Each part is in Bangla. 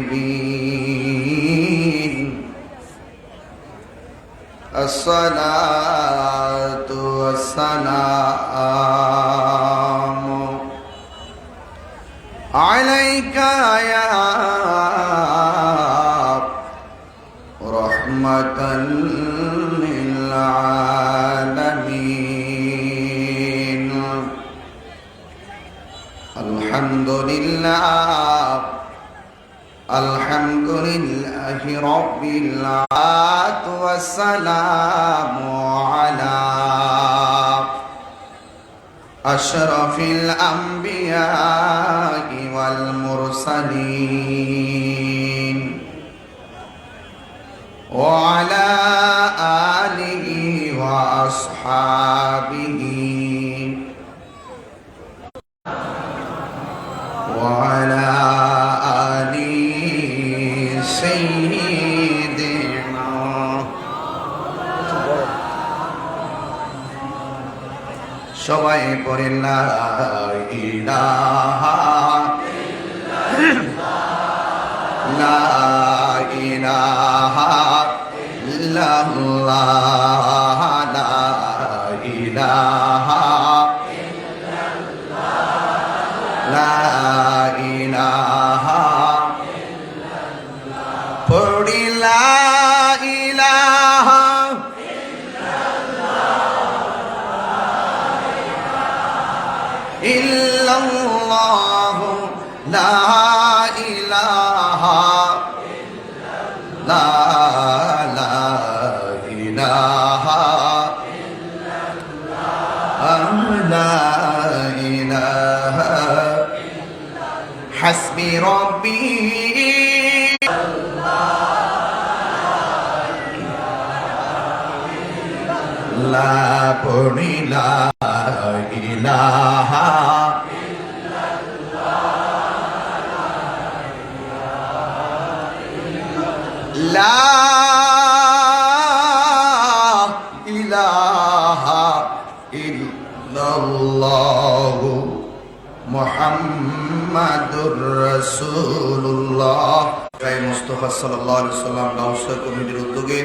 المذنبين الصلاة والسلام عليك يا رحمة للعالمين. الحمد لله الحمد لله رب العالمين والسلام على أشرف الأنبياء والمرسلين وعلى آله وأصحابه وعلى آل سيدنا সবাই পড়ে লা ইলাহা লা ইলাহা ইল্লাল্লাহ লা ইলাহা লা ইলাহা পড়ি লা ইলাহা ইল্লাল্লাহ লা ইলাহা লা ইলাহা লা ইলাহা হাসবি রব্বি লা পড়ি লা ইলাহা লা ইলাহা ইল্লাল্লাহু মুহাম্মাদুর রাসূলুল্লাহ। মুস্তাফা সাল্লাল্লাহু আলাইহি ওয়াসাল্লাম গাউসিয়া কমিটির উদ্যোগে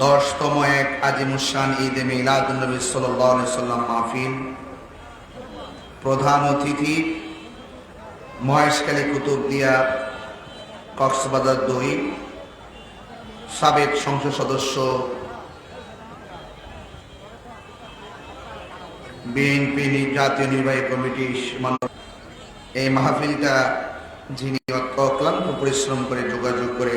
10তম এক আজিমুশান ঈদে মিলাদুন নবী সাল্লাল্লাহু আলাইহি ওয়াসাল্লাম মাহফিল। প্রধান অতিথি মহেশখালী কুতুবদিয়া কক্সবাজার 2 সাবেক সংসদ সদস্য বিএনপি জাতীয় নির্বাহী কমিটি। এই মাহফিলটা যিনি অক্লান্ত পরিশ্রম করে যোগাযোগ করে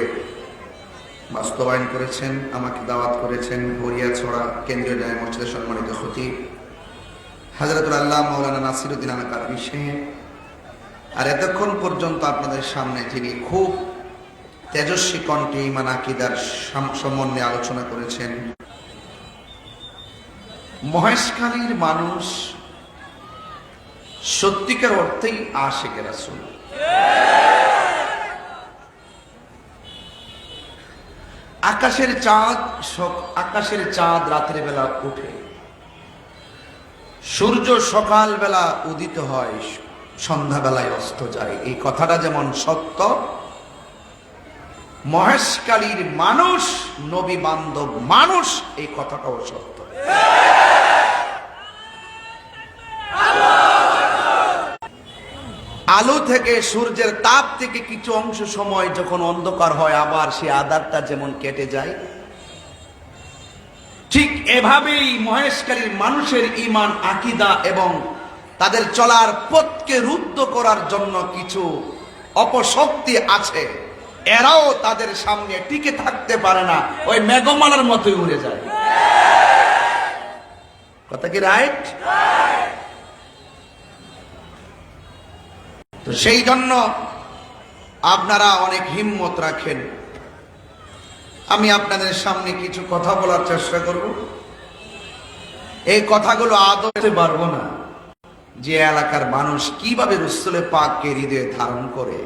বাস্তবায়ন করেছেন, আমাকে দাওয়াত করেছেন গড়িয়াছড়া কেন্দ্রীয় জামে মসজিদের সম্মানিত খতিব হযরতুল আল্লাহ মাওলানা নাসিরউদ্দিন আল কাদরী সাহেব। আর এতক্ষণ পর্যন্ত আপনাদের সামনে যিনি খুব তেজস্বী কণ্ঠে ঈমান আকীদার সম্বন্ধে আলোচনা করেছেন। মহেশখালীর মানুষ সত্যিকার অর্থেই আশিকে রাসূল। আকাশের চাঁদ রাতের বেলা উঠে, সূর্য সকাল বেলা উদিত হয়, সন্ধ্যাবেলায় অস্ত যায়। এই কথাটা যেমন সত্য, মহেশখালীর মানুষ নবী বান্ধব মানুষ, এই কথাটাও সত্য। আলো থেকে, সূর্যের তাপ থেকে কিছু অংশ সময় যখন অন্ধকার হয়, আবার সেই আধারটা যেমন কেটে যায়, ঠিক এভাবেই মহেশখালীর মানুষের ঈমান আকীদা এবং তাদের চলার পথকে রুদ্ধ করার জন্য কিছু অপশক্তি আছে। এরাও তাদের সামনে টিকে থাকতে পারে না, ওই মেঘমালার মতোই উড়ে যায়। কথা কি রাইট? তো সেই জন্য আপনারা অনেক হিম্মত রাখেন। আমি আপনাদের সামনে কিছু কথা বলার চেষ্টা করব। এই কথাগুলো আদতে পারবো না যে এলাকার মানুষ কিভাবে রাসূলে পাককে হৃদয়ে ধারণ করে।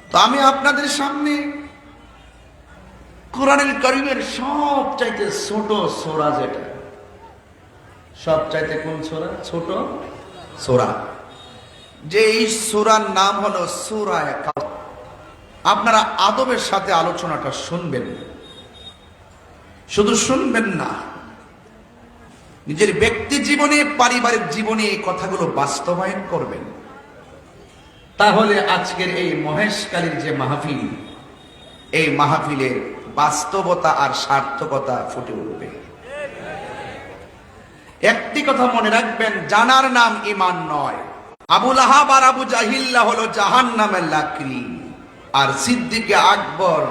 তো আমি আপনাদের সামনে কোরআনুল কারীমের সবচাইতে ছোট সূরা, যেটা সবচাইতে কোন সূরা ছোট, সূরা, যে এই সূরার নাম হলো সূরা কাউসার। আপনারা আদবের সাথে আলোচনাটা শুনবেন, শুধু শুনবেন না, নিজের ব্যক্তি জীবনে, পারিবারিক জীবনে এই কথাগুলো বাস্তবায়ন করবেন। তাহলে আজকের এই মহেশকালীর যে মাহফিল, এই মাহফিলের বাস্তবতা আর সার্থকতা ফুটে উঠবে। একটি কথা মনে রাখবেন, জানার নাম ঈমান নয়। আবু লাহাব আর আবু জাহিল্লা হলো জাহান্নামের লাকড়ি, আর সিদ্দিক আকবর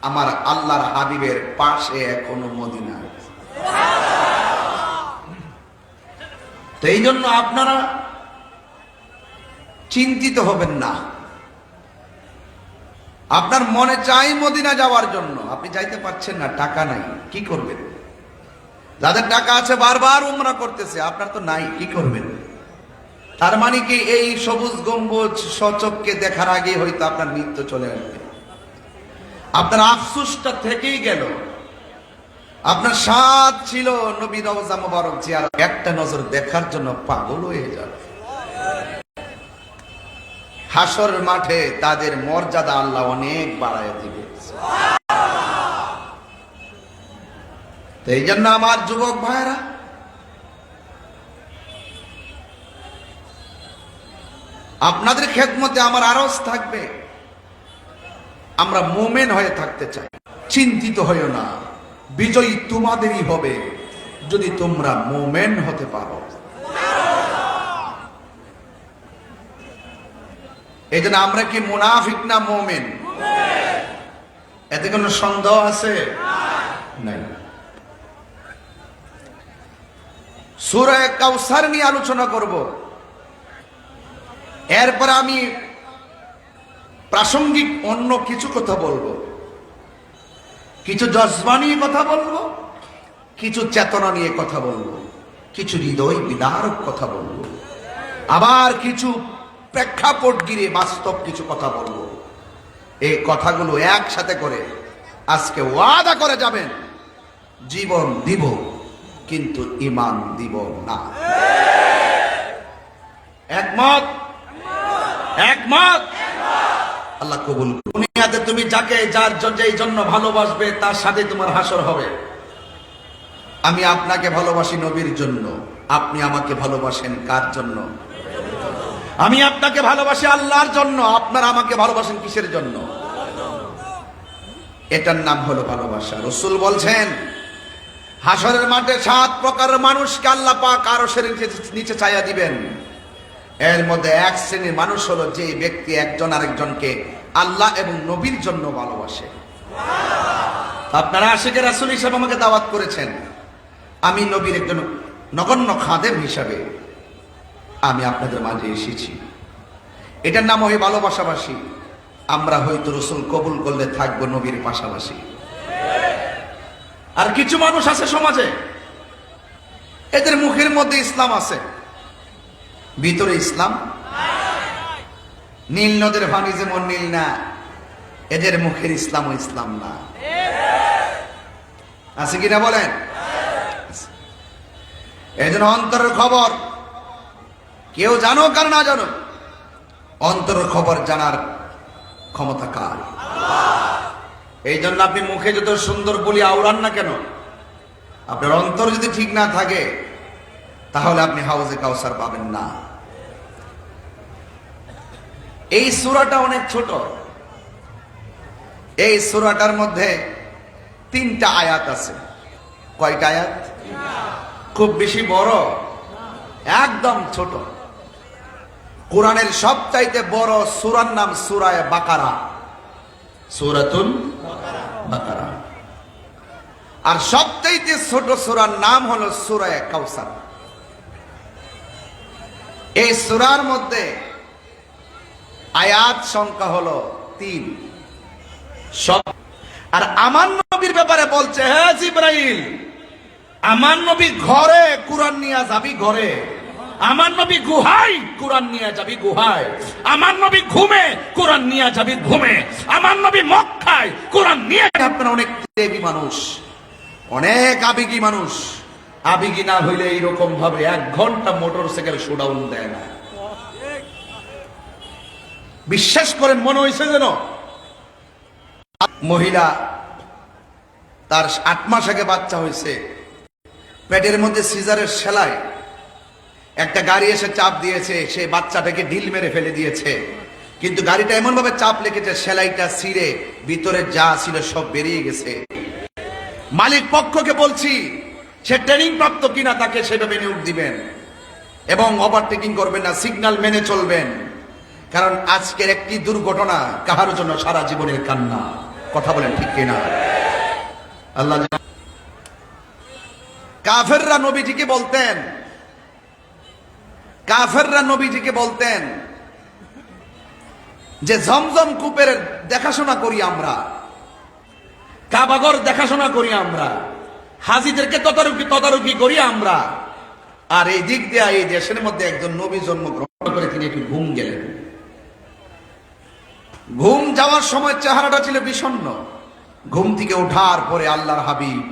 আমার আল্লাহর হাবিবের পাশে এখনো মদিনা। তো এই জন্য আপনারা চিন্তিত হবেন না। আপনার মনে চাই মদিনা যাওয়ার জন্য, আপনি যাইতে পারছেন না, টাকা নাই, কি করবেন? যাদের টাকা আছে বারবার উমরা করতেছে, আপনার তো নাই, কি করবেন? তার মানে কি এই সবুজ গম্বুজ সচক্ষে দেখার আগে হয়তো আপনার মৃত্যু চলে আসবে। আপনার আফসোসটা থেকেই গেল। আপনার স্বাদ ছিল নবী রওজা মুবারক জিয়ারত, একটা নজর দেখার জন্য পাগল হয়ে যাবে। হাসরের মাঠে তাদের মর্যাদা আল্লাহ অনেক বাড়ায় দিবে। তো এই জন্য আমার যুবক ভাইরা, আপনাদের খেদমতে আমার আরজ থাকবে, আমরা মোমেন হয়ে থাকতে চাই। চিন্তিত হইও না, বিজয়ী তোমাদেরই হবে যদি তোমরা মোমেন হতে পারো। এই জন্য আমরা কি মুনাফিক না মোমেন? এতে কোনো সন্দেহ আছে? নাই। সূরা কাউসার নিয়ে আলোচনা করব, এরপর আমি প্রাসঙ্গিক অন্য কিছু কথা বলবো, কিছু জজবা নিয়ে কথা বলবো, কিছু চেতনা নিয়ে কথা বলবো, কিছু হৃদয় বিদারক কথা বলবো, আবার কিছু প্রেক্ষাপট গিরে বাস্তব কিছু কথা বলবো। এই কথাগুলো একসাথে করে আজকে ওয়াদা করে যাবেন, জীবন দিব কিন্তু ঈমান দিব না। একমত? একমত? আল্লাহ কবুল করুন। দুনিয়াতে তুমি যাকে যার যেই জন্য ভালোবাসবে তার সাথে তোমার হাসর হবে। আমি আপনাকে ভালোবাসি নবীর জন্য, আপনি আমাকে ভালোবাসেন কার জন্য? আমি আপনাকে ভালোবাসি আল্লাহর জন্য, আপনারা আমাকে ভালোবাসেন কিসের জন্য? এটার নাম হলো ভালোবাসা। রাসূল বলছেন, হাসরের মাঠে 7 প্রকারের মানুষকে আল্লাহ পাক আরশের নিচে ছায়া দিবেন। এর মধ্যে এক শ্রেণীর মানুষ হলো যে ব্যক্তি একজন আরেকজনকে আল্লাহ এবং নবীর জন্য ভালোবাসে। আপনারা আশিকে রাসূল হিসেবে আমাকে দাওয়াত করেছেন, আমি নবীর একজন নগণ্য খাদেম হিসাবে আমি আপনাদের মাঝে এসেছি। এটার নাম হয় ভালোবাসাবাসী। আমরা হয়তো রাসূল কবুল করলে থাকবো নবীর পাশাপাশি। আর কিছু মানুষ আছে সমাজে, এদের মুখের মধ্যে ইসলাম আছে, ভিতরে ইসলাম। নীল নদের পানি যেমন নীল না, এদের মুখের ইসলাম ও ইসলাম না। আছে কিনা বলেন? এই জন্য অন্তরের খবর কেউ জানো কার না জানো, অন্তরের খবর জানার ক্ষমতা কার? এই জন্য আপনি মুখে যত সুন্দর বলি আওড়ান না কেন, আপনার অন্তর যদি ঠিক না থাকে তাহলে আপনি হাউজে কাউসার পাবেন না। এই সূরাটা অনেক ছোট। এই সূরাটার মধ্যে 3টা আয়াত আছে। কয়টা আয়াত? খুব বেশি বড়, একদম ছোট। কোরআনের সবচাইতে বড় সূরার নাম সূরা বাকারা, সূরাতুল বাকারা। আর সবচাইতে ছোট সূরার নাম হলো সূরা কাউসার। এই সূরার মধ্যে আয়াত সংখ্যা হলো 3। সব আর আমার নবীর ব্যাপারে বলছে, হে জিবরাইল, আমার নবী ঘরে কোরআন নিয়ে যাবি ঘরে, আমার নবী গুহায় কোরআন নিয়ে যাবি গুহায়, আমার নবী ঘুমে কোরআন নিয়ে যাবি ঘুমে, আমার নবী মক্কায় কোরআন নিয়ে। আপনারা অনেক দেবী মানুষ, অনেক আবেগী মানুষ, আবেগী না হইলে এইরকম ভাবে 1 ঘন্টা মোটরসাইকেল শোডাউন দেয় না। বিশ্বাস করেন, মনে হয়েছে যেন মহিলা তার 8 মাস আগে বাচ্চা হয়েছে, পেটের মধ্যে সিজারের সেলাই, একটা গাড়ি এসে চাপ দিয়েছে, সে বাচ্চাটাকে ঢিল মেরে ফেলে দিয়েছে, কিন্তু গাড়িটা এমন ভাবে চাপ লেগেছে সেলাইটা ছিঁড়ে ভিতরে যা ছিল সব বেরিয়ে গেছে। মালিক পক্ষকে বলছি, সে ট্রেনিং প্রাপ্ত কিনা তাকে সেভাবে নিয়োগ দিবেন এবং ওভারটেকিং করবেন না, সিগন্যাল মেনে চলবেন। কারণ আজকের একটি দুর্ঘটনা কাহার জন্য সারা জীবনের কান্না। কথা বলেন ঠিক কিনা? আল্লাহ কাফেররা নবীজিকে বলতেন যে জমজম কূপের দেখাশোনা করি আমরা, কাবাগর দেখাশোনা করি আমরা, হাজীদেরকে তদারকি করি আমরা। আর এই দিক দিয়ে এই দেশের মধ্যে একজন নবী জন্মগ্রহণ করে তিনি একটু ঘুম গেলেন। ঘুম যাওয়ার সময় চেহারাটা ছিল বিষণ্ণ। ঘুম থেকে ওঠার পরে আল্লাহর হাবিব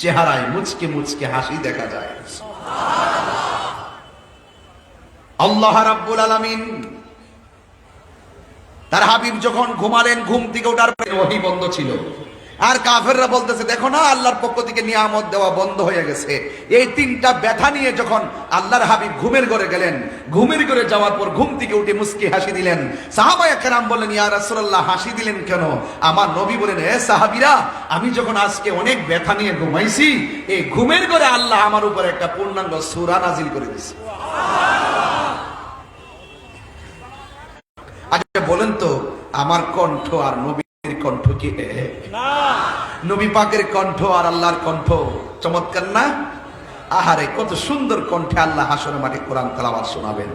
চেহারায় মুচকে মুচকে হাসি দেখা যায়। আল্লাহ রাব্বুল আলামিন তার হাবিব যখন ঘুমালেন, ঘুম থেকে ওঠার পরে ওহী বন্ধ ছিল। আর কাফেররা বলতেছে, দেখো না আল্লাহর পক্ষ থেকে নিয়ামত দেওয়া বন্ধ হয়ে গেছে। এই 3টা ব্যথা নিয়ে যখন আল্লাহর হাবিব ঘুমের ঘরে গেলেন, ঘুমের ঘরে যাওয়ার পর ঘুম থেকে উঠে মুস্কি হাসি দিলেন। সাহাবায়ে কেরাম বললেন, ইয়া রাসূলুল্লাহ হাসি দিলেন কেন? আমার নবী বলেন, হে সাহাবীরা, আমি যখন আজকে অনেক ব্যথা নিয়ে ঘুমাইছি, এই ঘুমের ঘরে আল্লাহ আমার উপর একটা পূর্ণাঙ্গ সূরা নাজিল করে দিয়েছে। আচ্ছা বলেন তো, আমার কণ্ঠ আর নবীর কণ্ঠ কি এক? নবী পাকের কণ্ঠ আর আল্লাহর কণ্ঠ চমৎকার না? আহারে, কত সুন্দর কণ্ঠে আল্লাহ হাসরের মাঠে কোরআন তেলাওয়াত শোনাবেন,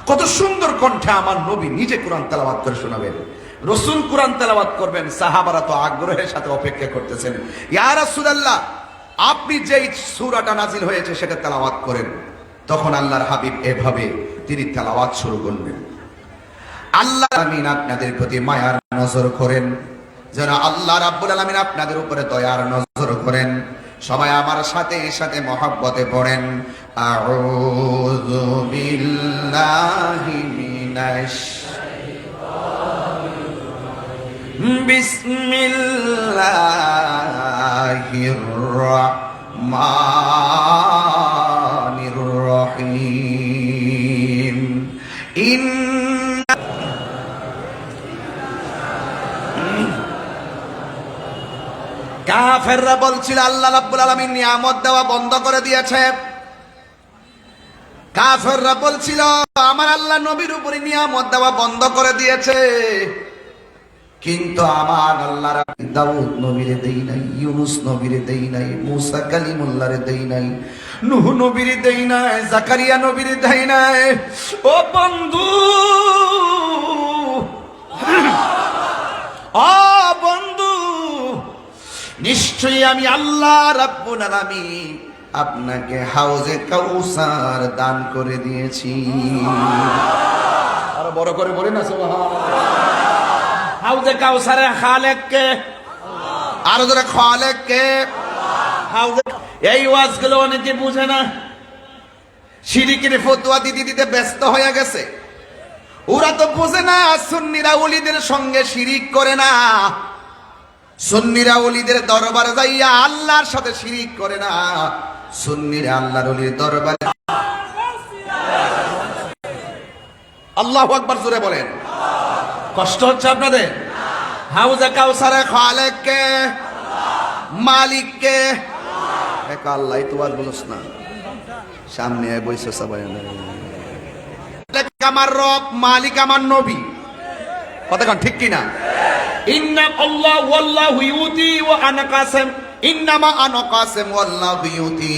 কত সুন্দর কণ্ঠে আমার নবী নিজে কোরআন তেলাওয়াত করে শোনাবেন। রাসূল কোরআন তেলাওয়াত করবেন, সাহাবারা তো আগ্রহের সাথে অপেক্ষা করতেছেন, ইয়া রাসূলুল্লাহ আপনি যেই সূরাটা নাজিল হয়েছে সেটা তেলাওয়াত করেন। তখন আল্লাহর হাবিব এভাবে তিনি তেলাওয়াত শুরু করলেন। আল্লাহ আমিন আপনাদের প্রতি মায়ার নজর করেন, যেন আল্লাহ রাব্বুল আলামিন আপনাদের উপরে দয়ার নজর করেন। সবাই আমার সাথে মহব্বতে পড়েন, আউযু বিল্লাহি মিনাশ বিসমিল্লাহির রাহমানির রহিম। কাফেররা বলছিল আল্লাহ রাব্বুল আলামিন নিয়ামত দেওয়া বন্ধ করে দিয়েছে। কাফেররা বলছিল আমার আল্লাহ নবীর উপরে নিয়ামত দেওয়া বন্ধ করে দিয়েছে, কিন্তু আমার আল্লাহ দাউদ নবীরে দেই নাই, ইউনুস নবীরে দেই নাই, মুসা কালিমুল্লাহরে দেই নাই, নূহ নবীরে দেই নাই, জাকারিয়া নবীরে দেই নাই। ও বন্ধু, ও বন্ধু, নিশ্চয়ই আমি আল্লাহ রাব্বুল আলামিন আপনাকে হাউজে কাউসার দান করে দিয়েছি। আরো বড় করে বলেন না সুবহানাল্লাহ। হাউজে কাউসারের খালেক কে? আরো ধরে খালেক কে? হাউজে। এই ওয়াজগুলো অনেকে বুঝে না, শিরকের ফতোয়া দিতে দিতে ব্যস্ত হয়ে গেছে। ওরা তো বোঝে না সুন্নিরা ওলিদের সঙ্গে শিরিক করে না, সুন্নিরা ওলিদের দরবারে যাইয়া আল্লাহর সাথে শিরিক করে না, সুন্নিরা আল্লাহর ওলির দরবারে। আল্লাহু আকবার জোরে বলেন। কষ্ট হচ্ছে আপনাদের? হাউজে কাউসারের খালেক কে? মালিক কে? এক আল্লাহ। তো আর বলছ না, সামনে বইছে সবাই। আমার রব, মালিক আমার নবী। কতক্ষণ ঠিক কিনা? ইন্না আল্লাহ ওয়াল্লাহু ইউতি ওয়া আনা কাসিম, ইন্নামা আনা কাসিম ওয়াল্লাহু ইউতি।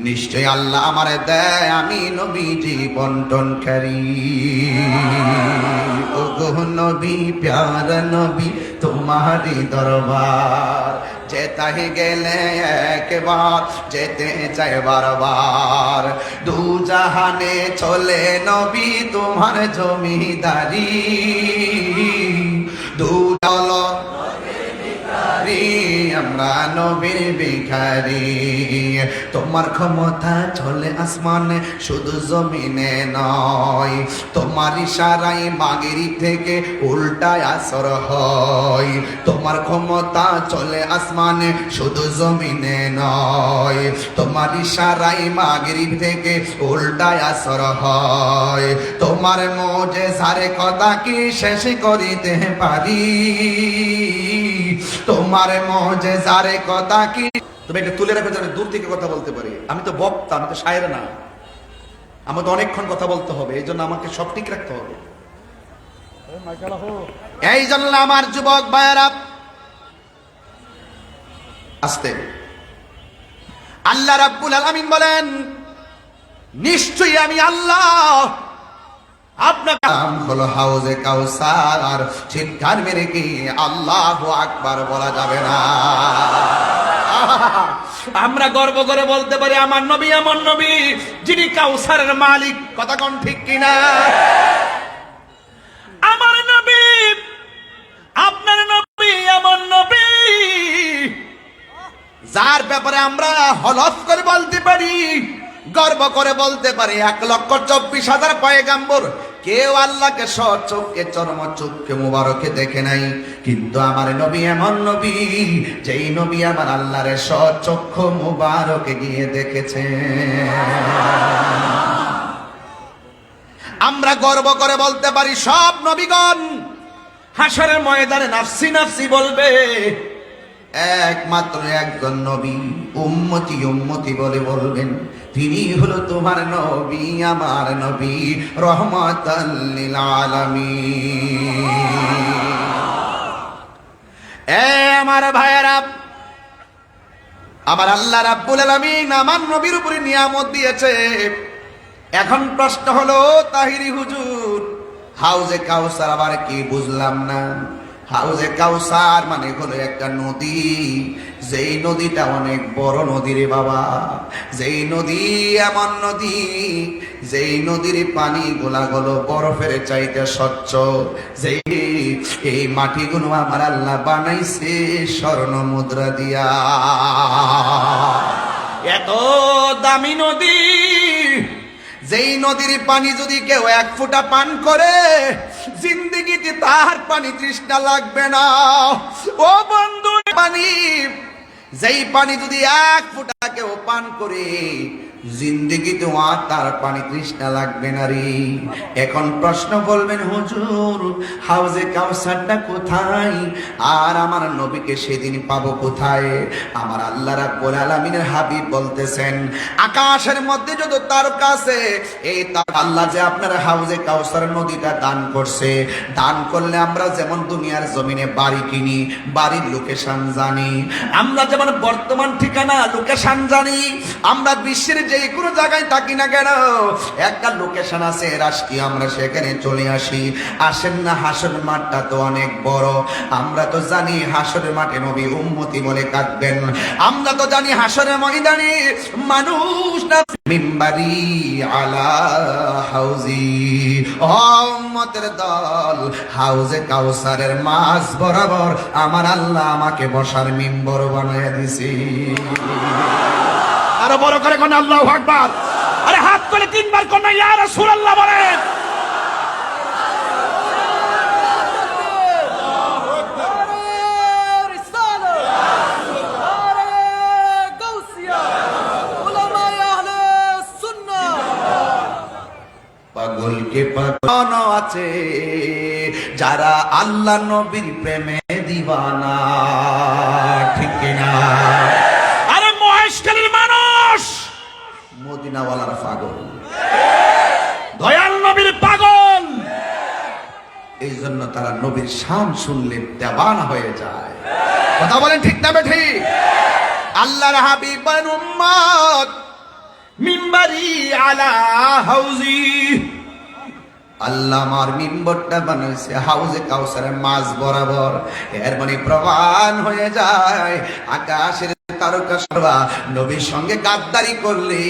নিশ্চয় আল্লাহ আমারে দেয়, আমি নবীজি বন্টনকারী। ও গো নবী, প্যারা নবী, তোমারই দরবার যেতে গেলে একবার, যেতে চাই বারবার। দু জাহানে চলে নবী তোমার জমিদারি, দু আমরা আমরা নবীর ভিখারি। তোমার ক্ষমতা চলে আসমানে শুধু জমিনে নয়, তোমার ইশারায় মাগেরি থেকে উল্টায় আসর হয়। তোমার ক্ষমতা চলে আসমানে শুধু জমিনে নয়, তোমার ইশারায় মাগেরি থেকে উল্টায় আসর হয়। তোমার মুজিজার কথা কি শেষ করিতে পারি? তোমার মুজিজার কথা কি? তুমি এটা তুলে রাখো যেন দূর থেকে কথা বলতে পারি। আমি তো বক্তা, আমি তো শায়ের না, আমাকে অনেকক্ষণ কথা বলতে হবে, এই জন্য আমাকে সব ঠিক রাখতে হবে। এই জন্য আমার যুবক ভাইয়েরা আস্তে, আল্লাহ রাব্বুল আলামিন বলেন নিশ্চয়ই আমি আল্লাহ আপনার নাম হলো হাউজে কাউসার। চিৎকার মেরে কি আল্লাহু আকবার বলা যাবে না? আমরা গর্ব করে বলতে পারি আমার নবী এমন নবী যিনি কাউসারের মালিক। কথা কোন ঠিক কিনা? আমার নবী, আপনার নবী এমন নবী যার ব্যাপারে আমরা হলফ করে বলতে পারি, গর্ব করে বলতে পারি 1,24,000 পয়গাম্বর কেউ আল্লাহকে সচক্ষে চরম চক্ষে মুবারকে দেখে নাই, কিন্তু আমার নবী এমন নবী যেই নবী আমার আল্লাহর সচক্ষে মুবারকে গিয়ে দেখেছে। আমরা গর্ব করে বলতে পারি সব নবীগণ হাসরের ময়দানে নাফসি নাফসি বলবে, একমাত্র একজন নবী উম্মতি উম্মতি বলে বলবেন, তিনি হলো তোমার নবী আমার নবী রহমাতাল লিল আলামিন। আমার ভাইয়েরা, আমার আল্লাহ রাব্বুল আলামিন আমার নবীর উপরে নিয়ামত দিয়েছে। এখন প্রশ্ন হলো তাহিরি হুজুর, হাউজে কাউসার আবার কি বুঝলাম না? হাউজে কাউসার মানে হলো একটা নদী, যেই নদীটা অনেক বড় নদী রে বাবা। যেই নদী এমন নদী, যেই নদীর পানি গুলা হলো বরফের চাইতে স্বচ্ছ, যেই এই মাটিগুলো আমার আল্লাহ বানাইছে স্বর্ণ মুদ্রা দিয়া। এত দামি নদী, যেই নদীর পানি যদি কেউ 1 ফোঁটা পান করে জিন্দেগিতে তার পানি তৃষ্ণা লাগবে না। ও বন্ধু, পানি, যেই পানি যদি 1 ফোঁটা কেউ পান করে জিন্দেগিতে আর তার পানি তৃষ্ণা লাগবে না রে। এখন প্রশ্ন বলবেন হুজুর হাউজে কাউসারটা কোথায় আর আমার নবীকে সেদিন পাবো কোথায়? আমার আল্লাহ রাব্বুল আলামিনের হাবিব বলতেছেন আকাশের মধ্যে যত তারকা আছে এই আল্লাহ যে আপনার হাউজে কাউসার নদীটা দান করছে, দান করলে আমরা যেমন দুনিয়ার জমিনে বাড়ি কিনি, বাড়ির লোকেশন জানি, আমরা যেমন বর্তমান ঠিকানা লোকেশন জানি, আমরা বিশ্বের যে কোনো জায়গায় থাকি না কেন একটা লোকেশন আছে রাষ্ট্রীয়, আমরা সেখানে চলে আসি। আসেন না, হাসর মাঠটা তো অনেক বড়, আমরা তো জানি হাসরের মাঠে নবী উম্মতি বলে কাঁদবেন, আমরা তো জানি হাসরের ময়দানে মানুষ না মিম্বারি আলা হাউজি, উম্মতের দল হাউজে কাউসারের মাঝ বরাবর আমার আল্লাহ আমাকে বসার মিম্বর বানায় দিছি। আরো বড় করে কোন আল্লাহু আকবার, আরে হাত করে 3 বার কোন ইয়া রাসূলুল্লাহ বলেন। পাগলকে পাগল আছে যারা আল্লাহ নবীর প্রেমে দিওয়ানা, ঠিক কিনা? আরে মহেশখালীর মানুষ মদিনাওয়ালার পাগল, দয়াল নবীর পাগল, এই জন্য তারা নবীর শান শুনলে দেওয়ানা হয়ে যায়। কথা বলেন ঠিক না বেঠি? আল্লাহর হাবিব বলেন উম্মত মিম্বারি আলা হাউজি, আল্লাহ আমার মিম্বরটা বানাইছে হাউজে কাউসারের মাঝ বরাবর, এর মানে প্রমাণ হয়ে যায় আকাশের তারকা সর্বা নবীর সঙ্গে গাদ্দারি করলে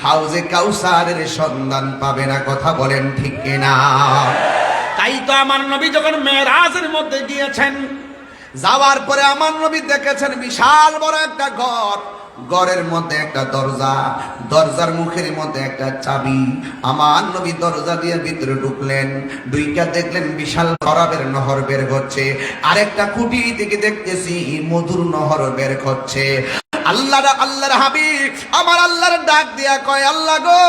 হাউজে কাউসারের সন্ধান পাবে না। কথা বলেন ঠিক কিনা? তাই তো আমার নবী যখন মেরাজের মধ্যে গিয়েছেন, যাওয়ার পরে আমার নবী দেখেছেন বিশাল বড় একটা ঘর, ঘরের মধ্যে একটা দরজা, দরজার মুখের মধ্যে একটা চাবি। আমার নবী দরজা দিয়ে ভিতরে ঢুকলেন, দুইটা দেখলেন বিশাল শরাবের নহর বের হচ্ছে, আরেকটা খুঁটি থেকে দেখতেছি মধুর নহর বের হচ্ছে। আল্লাহর হাবিব আমার আল্লাহর ডাক দিয়া কয়, আল্লাহ গো,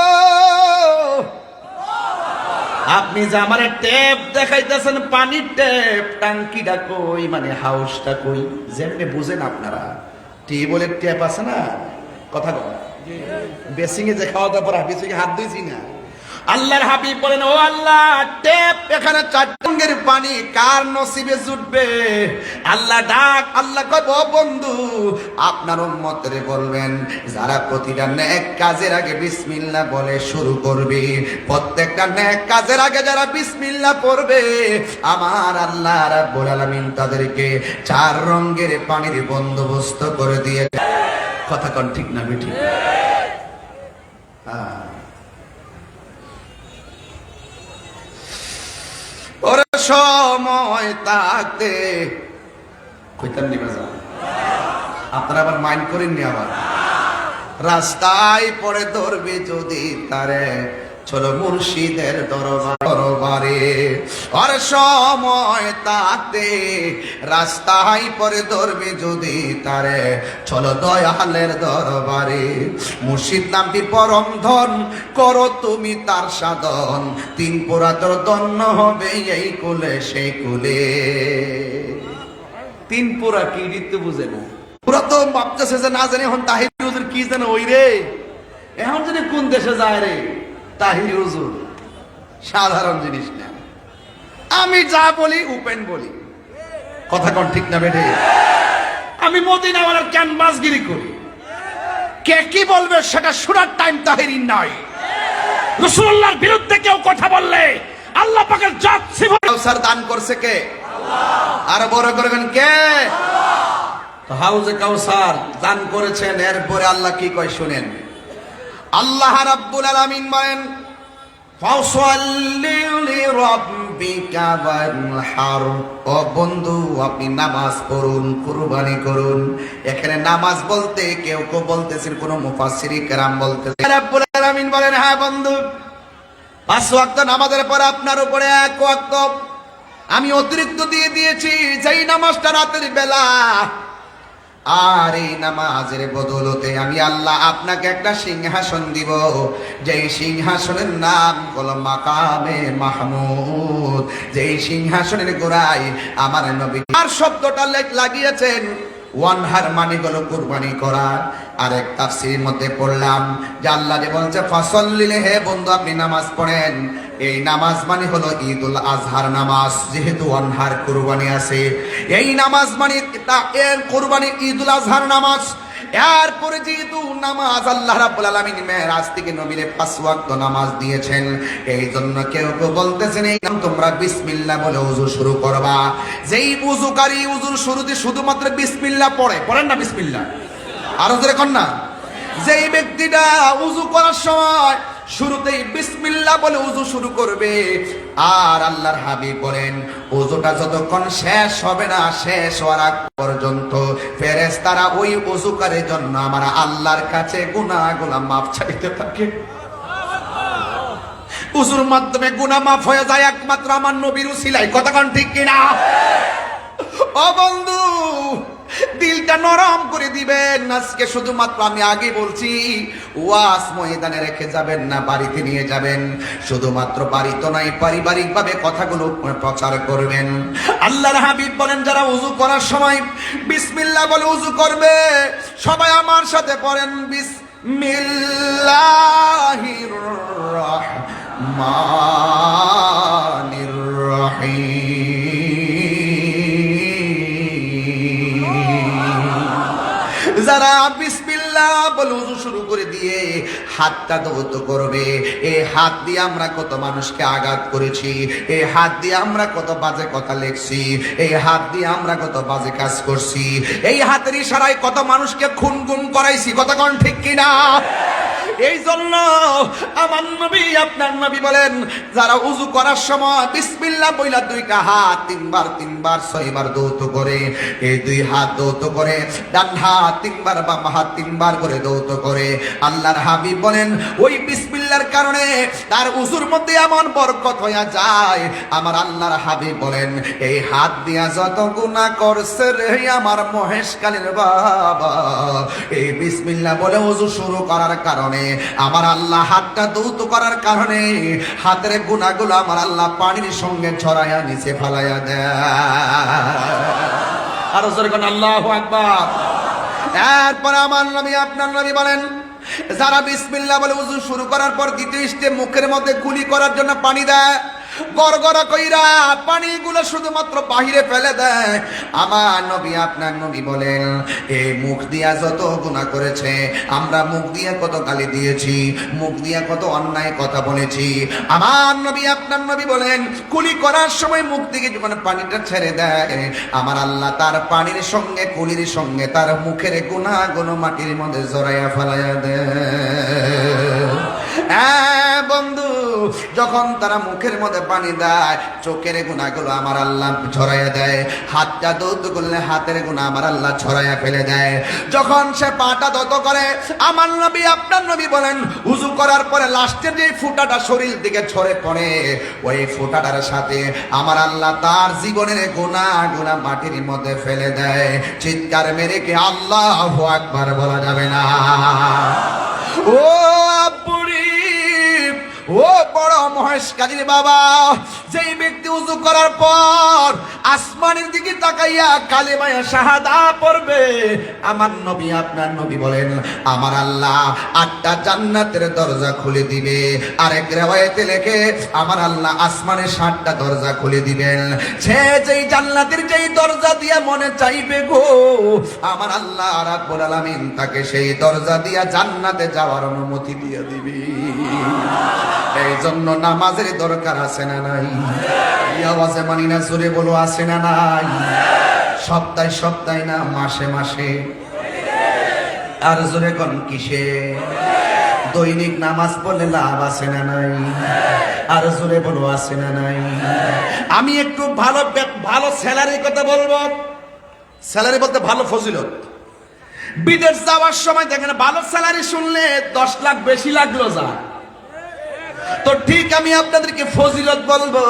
আপনি যে আমার ট্যাপ দেখাইতেছেন, পানির ট্যাপ, টাঙ্কিটা কই, মানে হাউসটা কই? যেমনি বুঝেন আপনারা, টিউবওয়েলের ট্যাপ আছে না, কথা কয় বেসিং এ যে খাওয়া দাওয়ার পর বেসিং হাত দিয়েছি না। আল্লাহর হাবিব বলেন, ও আল্লাহ, ট্যাপ এখানে 4 রঙের পানি কার নসিবে জুটবে? আল্লাহ ডাক, আল্লাহ কয়, ও বন্ধু, আপনার উম্মতরে বলবেন যারা প্রতিটা নেক কাজের আগে বিসমিল্লাহ বলে শুরু করবে, প্রত্যেকটা নেক কাজের আগে যারা বিসমিল্লাহ পড়বে, আমার আল্লাহ রাব্বুল আলামিন তাদেরকে 4 রঙের পানির বন্দোবস্ত করে দিয়ে। কথা কোন ঠিক না বেঠিক? ওর সময় থাকতে কইতাম নিবা যা, আপনারা আবার মাইন্ড করেননি, আবার রাস্তায় পড়ে ধরবে যদি তারে, চলো মুর্শিদের দরবারে। আর সময় থাকতে রাস্তায় পরে ধরবে যদি তারে, চলো দয়ালের দরবারে। মুর্শিদ নামটি পরম ধন, করো তুমি তার সাধন, 3 পুরা তোর ধন্য হবে এই কুলে সেই কুলে। 3 পুরা কি দিতে বুঝে না, পুরা তো ভাবতেছে যে না জানি এখন তাহির হুজুর কি জানে ওই রে, এখন জানি কোন দেশে যায় রে তাহির হুজুর। সাধারণ জিনিস না, আমি যা বলি উপেন বলি, কথা কোন ঠিক না বেঠে? আমি মদিনাওয়ালার ক্যানভাসগিরি করি, কে কি বলবে সেটা শোনার টাইম তাহিরির নাই। রাসূলুল্লাহর বিরুদ্ধে কেউ কথা বললে আল্লাহ পাকের জাত কাউসার দান করছে কে? আল্লাহ। আর বড় করবেন কে? আল্লাহ। তো হাউজে কাউসার দান করেছেন, এরপরে আল্লাহ কি কয় শুনেন। আল্লাহ রাব্বুল আলামিন বলেন, ফাসাল্লি লিরাব্বিকা ওয়ানহার, ও বন্ধু আপনি নামাজ পড়ুন, কুরবানি করুন। এখানে নামাজ বলতে কেউ কেউ বলতেছেন, কোন মুফাসসিরি কেরাম বলতেছেন, রাব্বুল আলামিন বলেন, হ্যাঁ বন্ধু, 5 ওয়াক্ত নামাজের পর আপনার উপরে 1 ওয়াক্ত আমি অতিরিক্ত দিয়ে দিয়েছি, যেই নামাজটা রাতের বেলা। আর এই নামাজের বদলতে আমি আল্লাহ আপনাকে একটা সিংহাসন দিব, যেই সিংহাসনের নাম হলো মাকামে মাহমুদ, যেই সিংহাসনের গোড়ায় আমার নবী আর শব্দটা লাগিয়েছেন। ওয়ানহার মানে হলো কুরবানি করা। আরেক তাফসীরের মধ্যে পড়লাম যে আল্লাহ যে বলছে ফাসাল্লি, হে বন্ধু আপনি নামাজ পড়েন। এই নামাজ মানে হলো ঈদুল আজহার নামাজ, যেহেতু ওয়ানহার কুরবানি আছে, এই নামাজ মানে এর কুরবানি ঈদুল আজহার নামাজ। এরপরে যেহেতু নামাজ আল্লাহ রাব্বুল আলামিন মেরাজ থেকে নবীরে 5 ওয়াক্ত নামাজ দিয়েছেন, এই জন্য কেউ কেউ বলতেছেন এই নাম তোমরা বিসমিল্লাহ বলে ওযু শুরু করবা। যেই ওযুকারী ওযুর শুরুতে শুধুমাত্র বিসমিল্লাহ পড়েন না বিসমিল্লাহ, আর জোরে কোন না, যেই ব্যক্তিটা ওযু করার সময় শুরুতেই বিসমিল্লাহ বলে ওযু শুরু করবে, আর আল্লাহর হাবিব বলেন ওযুটা যতক্ষণ শেষ হবে না, শেষ হওয়ার আগ পর্যন্ত ফেরেশতারা ওই ওযুকারীর জন্য আমার আল্লাহর কাছে গুনাহগুলো মাফ চাইতে থাকে। ওযুর মাধ্যমে গুনাহ মাফ হয়ে যায় একমাত্র আমার নবীর উসিলায়, কথা কোন ঠিক কিনা? ও বন্ধু, দিলটা নরম করে দিবেন। আজকে শুধুমাত্র আমি আগে বলছি, ওয়াজ ময়দানে রেখে যাবেন না, বাড়িতে নিয়ে যাবেন। শুধুমাত্র বাড়িতে নয়, পারিবারিক ভাবে কথাগুলো প্রচার করবেন। আল্লাহর হাবিব বলেন যারা ওযু করার সময় বিসমিল্লাহ বলে ওযু করবে, সবাই আমার সাথে পড়েন, বিসমিল্লাহির রহমানির রহিম। যারা বিসমিল্লাহ বলে ওযু শুরু করে দিয়ে হাতটা ধৌত করবে, এই হাত দিয়ে আমরা কত মানুষকে আঘাত করেছি, এই হাত দিয়ে আমরা কত বাজে কথা লিখছি, এই হাত দিয়ে আমরা কত বাজে কাজ করছি, এই হাতের ইশারায় কত মানুষকে খুন গুম করাইছি, কথা কোন ঠিক কিনা? এই জন্য আমার নবী আপনার নবী বলেন, যারা উযু করার সময় বিসমিল্লাহ বইলা দুইটা হাত তিনবার 6 বার দৌত করে, এই দুই হাত দৌত করে, ডান হাত 3 বার, বাম হাত 3 বার করে দৌত করে, আল্লাহর হাবিব বলেন ওই বিসমিল্লাহর কারণে তার উযুর মধ্যে এমন বরকত হইয়া যায়। আমার আল্লাহর হাবিব বলেন এই হাত দিয়া যত গুনাহ করছে রে আমার মহেশকালীর বাবা, এই বিসমিল্লাহ বলে ওযু শুরু করার কারণে, আমার আল্লাহ হাতটা দৌত করার কারণে হাতের গুনাহগুলো আমার আল্লাহ পানির সঙ্গে ছড়াইয়া নিচে ফালাইয়া দেয়। আর জোরে কোন আল্লাহু আকবার। এরপর আমার নবী আপনার নবী বলেন, যারা বিসমিল্লাহ বলে ওযু শুরু করার পর দ্বিতীয় স্টেপ মুখের মধ্যে কুলি করার জন্য পানি দেয়, গড়গড়া কইরা পানিগুলো শুধুমাত্র বাহিরে ফেলে দেয়, আমার নবী আপনার নবী বলেন এই মুখ দিয়া যত গুনাহ করেছে, আমরা মুখ দিয়া কত গালি দিয়েছি, মুখ দিয়া কত অন্যায় কথা বলেছি, আমার নবী আপনার নবী বলেন কুলি করার সময় মুখ থেকে যখন পানিটা ছেড়ে দেয়, আমার আল্লাহ তার পানির সঙ্গে কুলির সঙ্গে তার মুখের গুনাহগুলো মাটির মধ্যে জড়াইয়া ফেলাইয়া দেয়। বন্ধু, যখন তারা মুখের মধ্যে পানি দেয়, চোখের গুনাহগুলো আমার আল্লাহ ছড়াইয়া দেয়, হাতটা দৌত করলে হাতের গুনাহ আমার আল্লাহ ছড়াইয়া ফেলে দেয়। যখন সে পাটা দত করে, আমার নবী আপনার নবী বলেন উযু করার পরে লাস্টের যে ফুটাটা শরীর দিকে ছড়ে পড়ে, ওই ফুটাটার সাথে আমার আল্লাহ তার জীবনের গুনাহগুলো মাটির মধ্যে ফেলে দেয়। চিৎকার মেরে কি আল্লাহু আকবার বলা যাবে না? ও বুড়ি, ও বড় মহেশকালীর বাবা, যেই ব্যক্তি উযু করার পর আসমানের দিকে তাকাইয়া কালেমায়ে শাহাদা পড়বে, আমার নবী আপনার নবী বলেন আমার আল্লাহ 8টা জান্নাতের দরজা খুলে দিবে। আরেক riwayate লেখে আমার আল্লাহ আসমানের 7টা দরজা খুলে দিবেন। সে যেই জান্নাতের যেই দরজা দিয়ে মনে চাইবে গো, আমার আল্লাহ রাব্বুল আলামিন তাকে সেই দরজা দিয়া জান্নাতে যাওয়ার অনুমতি দিয়ে দিবে। এই জন্য নামাজের দরকার আছে না নাই? এই আওয়াজে মানি না, জোরে বলো আছে না নাই? সপ্তাহে সপ্তাহে না, মাসে মাসে, আর জোরে কোন কিসে? দৈনিক নামাজ পড়লে লাভ আছে না নাই? আর জোরে বলো আছে না নাই? আমি একটু ভালো স্যালারির কথা বলবো। স্যালারি বলতে ভালো ফজিলত। বিদেশ যাওয়ার সময় দেখেন ভালো স্যালারি শুনলে 10 লাখ বেশি লাগলো যা, তো ঠিক আমি আপনাদেরকে ফজিলত বলবো।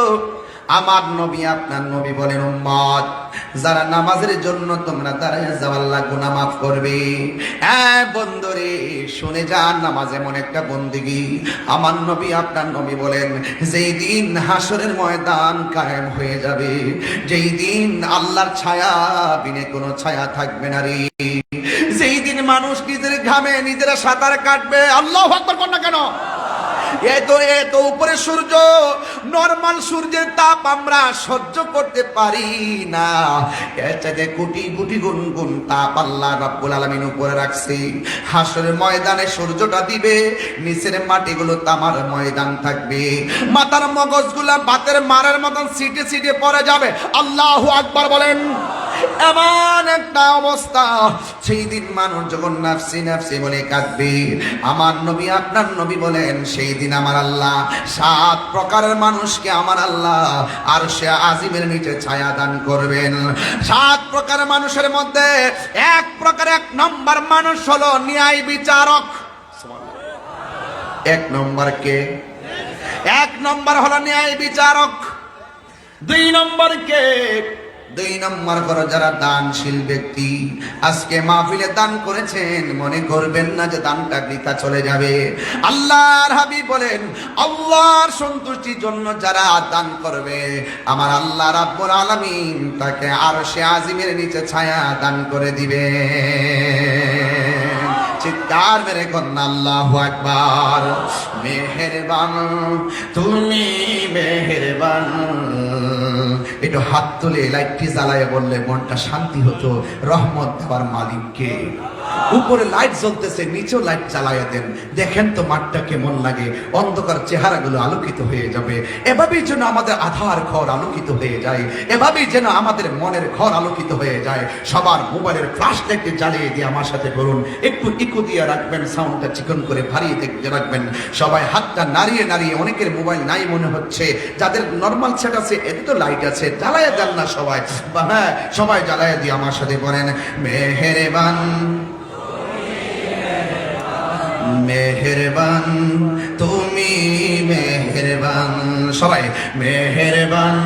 আমার নবী আপনার নবী বলেন উম্মত, যারা নামাজের জন্য তোমরা দাঁড়িয়ে যাও আল্লাহ গুনাহ মাফ করবে। বন্ধুরে শুনে যান, নামাজ এমন একটা বন্দেগী। আমার নবী আপনার নবী বলেন যেই দিন হাসরের ময়দান কায়েম হয়ে যাবে, যেই দিন আল্লাহর ছায়া বিনে কোনো ছায়া থাকবে না রে, যেই দিন মানুষ নিজের ঘামে নিজেরা সাঁতার কাটবে, আল্লাহু আকবার কর না কেন? এত উপরে সূর্য, নরমাল সূর্যের তাপ আমরা সহ্য করতে পারি না, এর চাইতে কোটি কোটি গুণ তাপ আল্লাহ রাব্বুল আলামিন উপরে রাখছে। হাসরের ময়দানে সূর্যটা দিবে, নিচের মাটিগুলো তামার ময়দান থাকবে, মাথার মগজগুলা বাতের মারের মতন সিটে সিটে পড়ে যাবে। আল্লাহু আকবার বলেন। এমন একটা অবস্থা, সেই দিন মানুষ যখন নাফসি নাফসি বলে কাঁদবে, আমার নবী আপনার নবী বলেন সেই দিন আমার আল্লাহ 7 প্রকারের মানুষকে আমার আল্লাহ আরশে আজিমের নিচে ছায়া দান করবেন। 7 প্রকারের মানুষের মধ্যে 1 নম্বর মানুষ হলো ন্যায় বিচারক। 1 নম্বর কে? 1 নম্বর হলো ন্যায় বিচারক। 2 নম্বর কে? 2 নম্বর হলো যারা দানশীল ব্যক্তি। আজকে মাহফিলে দান করেছেন, মনে করবেন না যে দানটা বৃথা চলে যাবে। আল্লাহর হাবিব বলেন আল্লাহর সন্তুষ্টির জন্য যারা দান করবে, আমার আল্লাহ রাব্বুল আলামিন তাকে আরশে আজিমের নিচে ছায়া দান করে দিবে। চিৎকার মেরে কন্যা আল্লাহু আকবার। মেহেরবান তুমি মেহেরবান। একটু হাত তুলে লাইটটি জ্বালায় বললে মনটা শান্তি হতো। রহমত দেওয়ার মালিককে উপরে লাইট জ্বলতেছে, নিচেও লাইট জ্বালাইয়া দেন, দেখেন তো মাঠটা কেমন লাগে, অন্ধকার চেহারাগুলো আলোকিত হয়ে যাবে। এভাবেই যেন আমাদের আধার ঘর আলোকিত হয়ে যায়, এভাবেই যেন আমাদের মনের ঘর আলোকিত হয়ে যায়। সবার মোবাইলের ফ্ল্যাশ লাইট জ্বালিয়ে দিয়ে আমার সাথে করুন, একটু ইকো দিয়ে রাখবেন, সাউন্ডটা চিকন করে ভারিয়ে দেখতে রাখবেন। সবাই হাতটা নাড়িয়ে নাড়িয়ে, অনেকের মোবাইল নাই মনে হচ্ছে, যাদের নর্মাল সেট আছে এতে তো লাইট আছে, জ্বালাইয়া দেন না সবাই। হ্যাঁ, সবাই জ্বালাইয়া দিয়ে আমার সাথে বলেন, মেহেরবান মেহেরবান তুমি মেহেরবান। সবাই মেহেরবান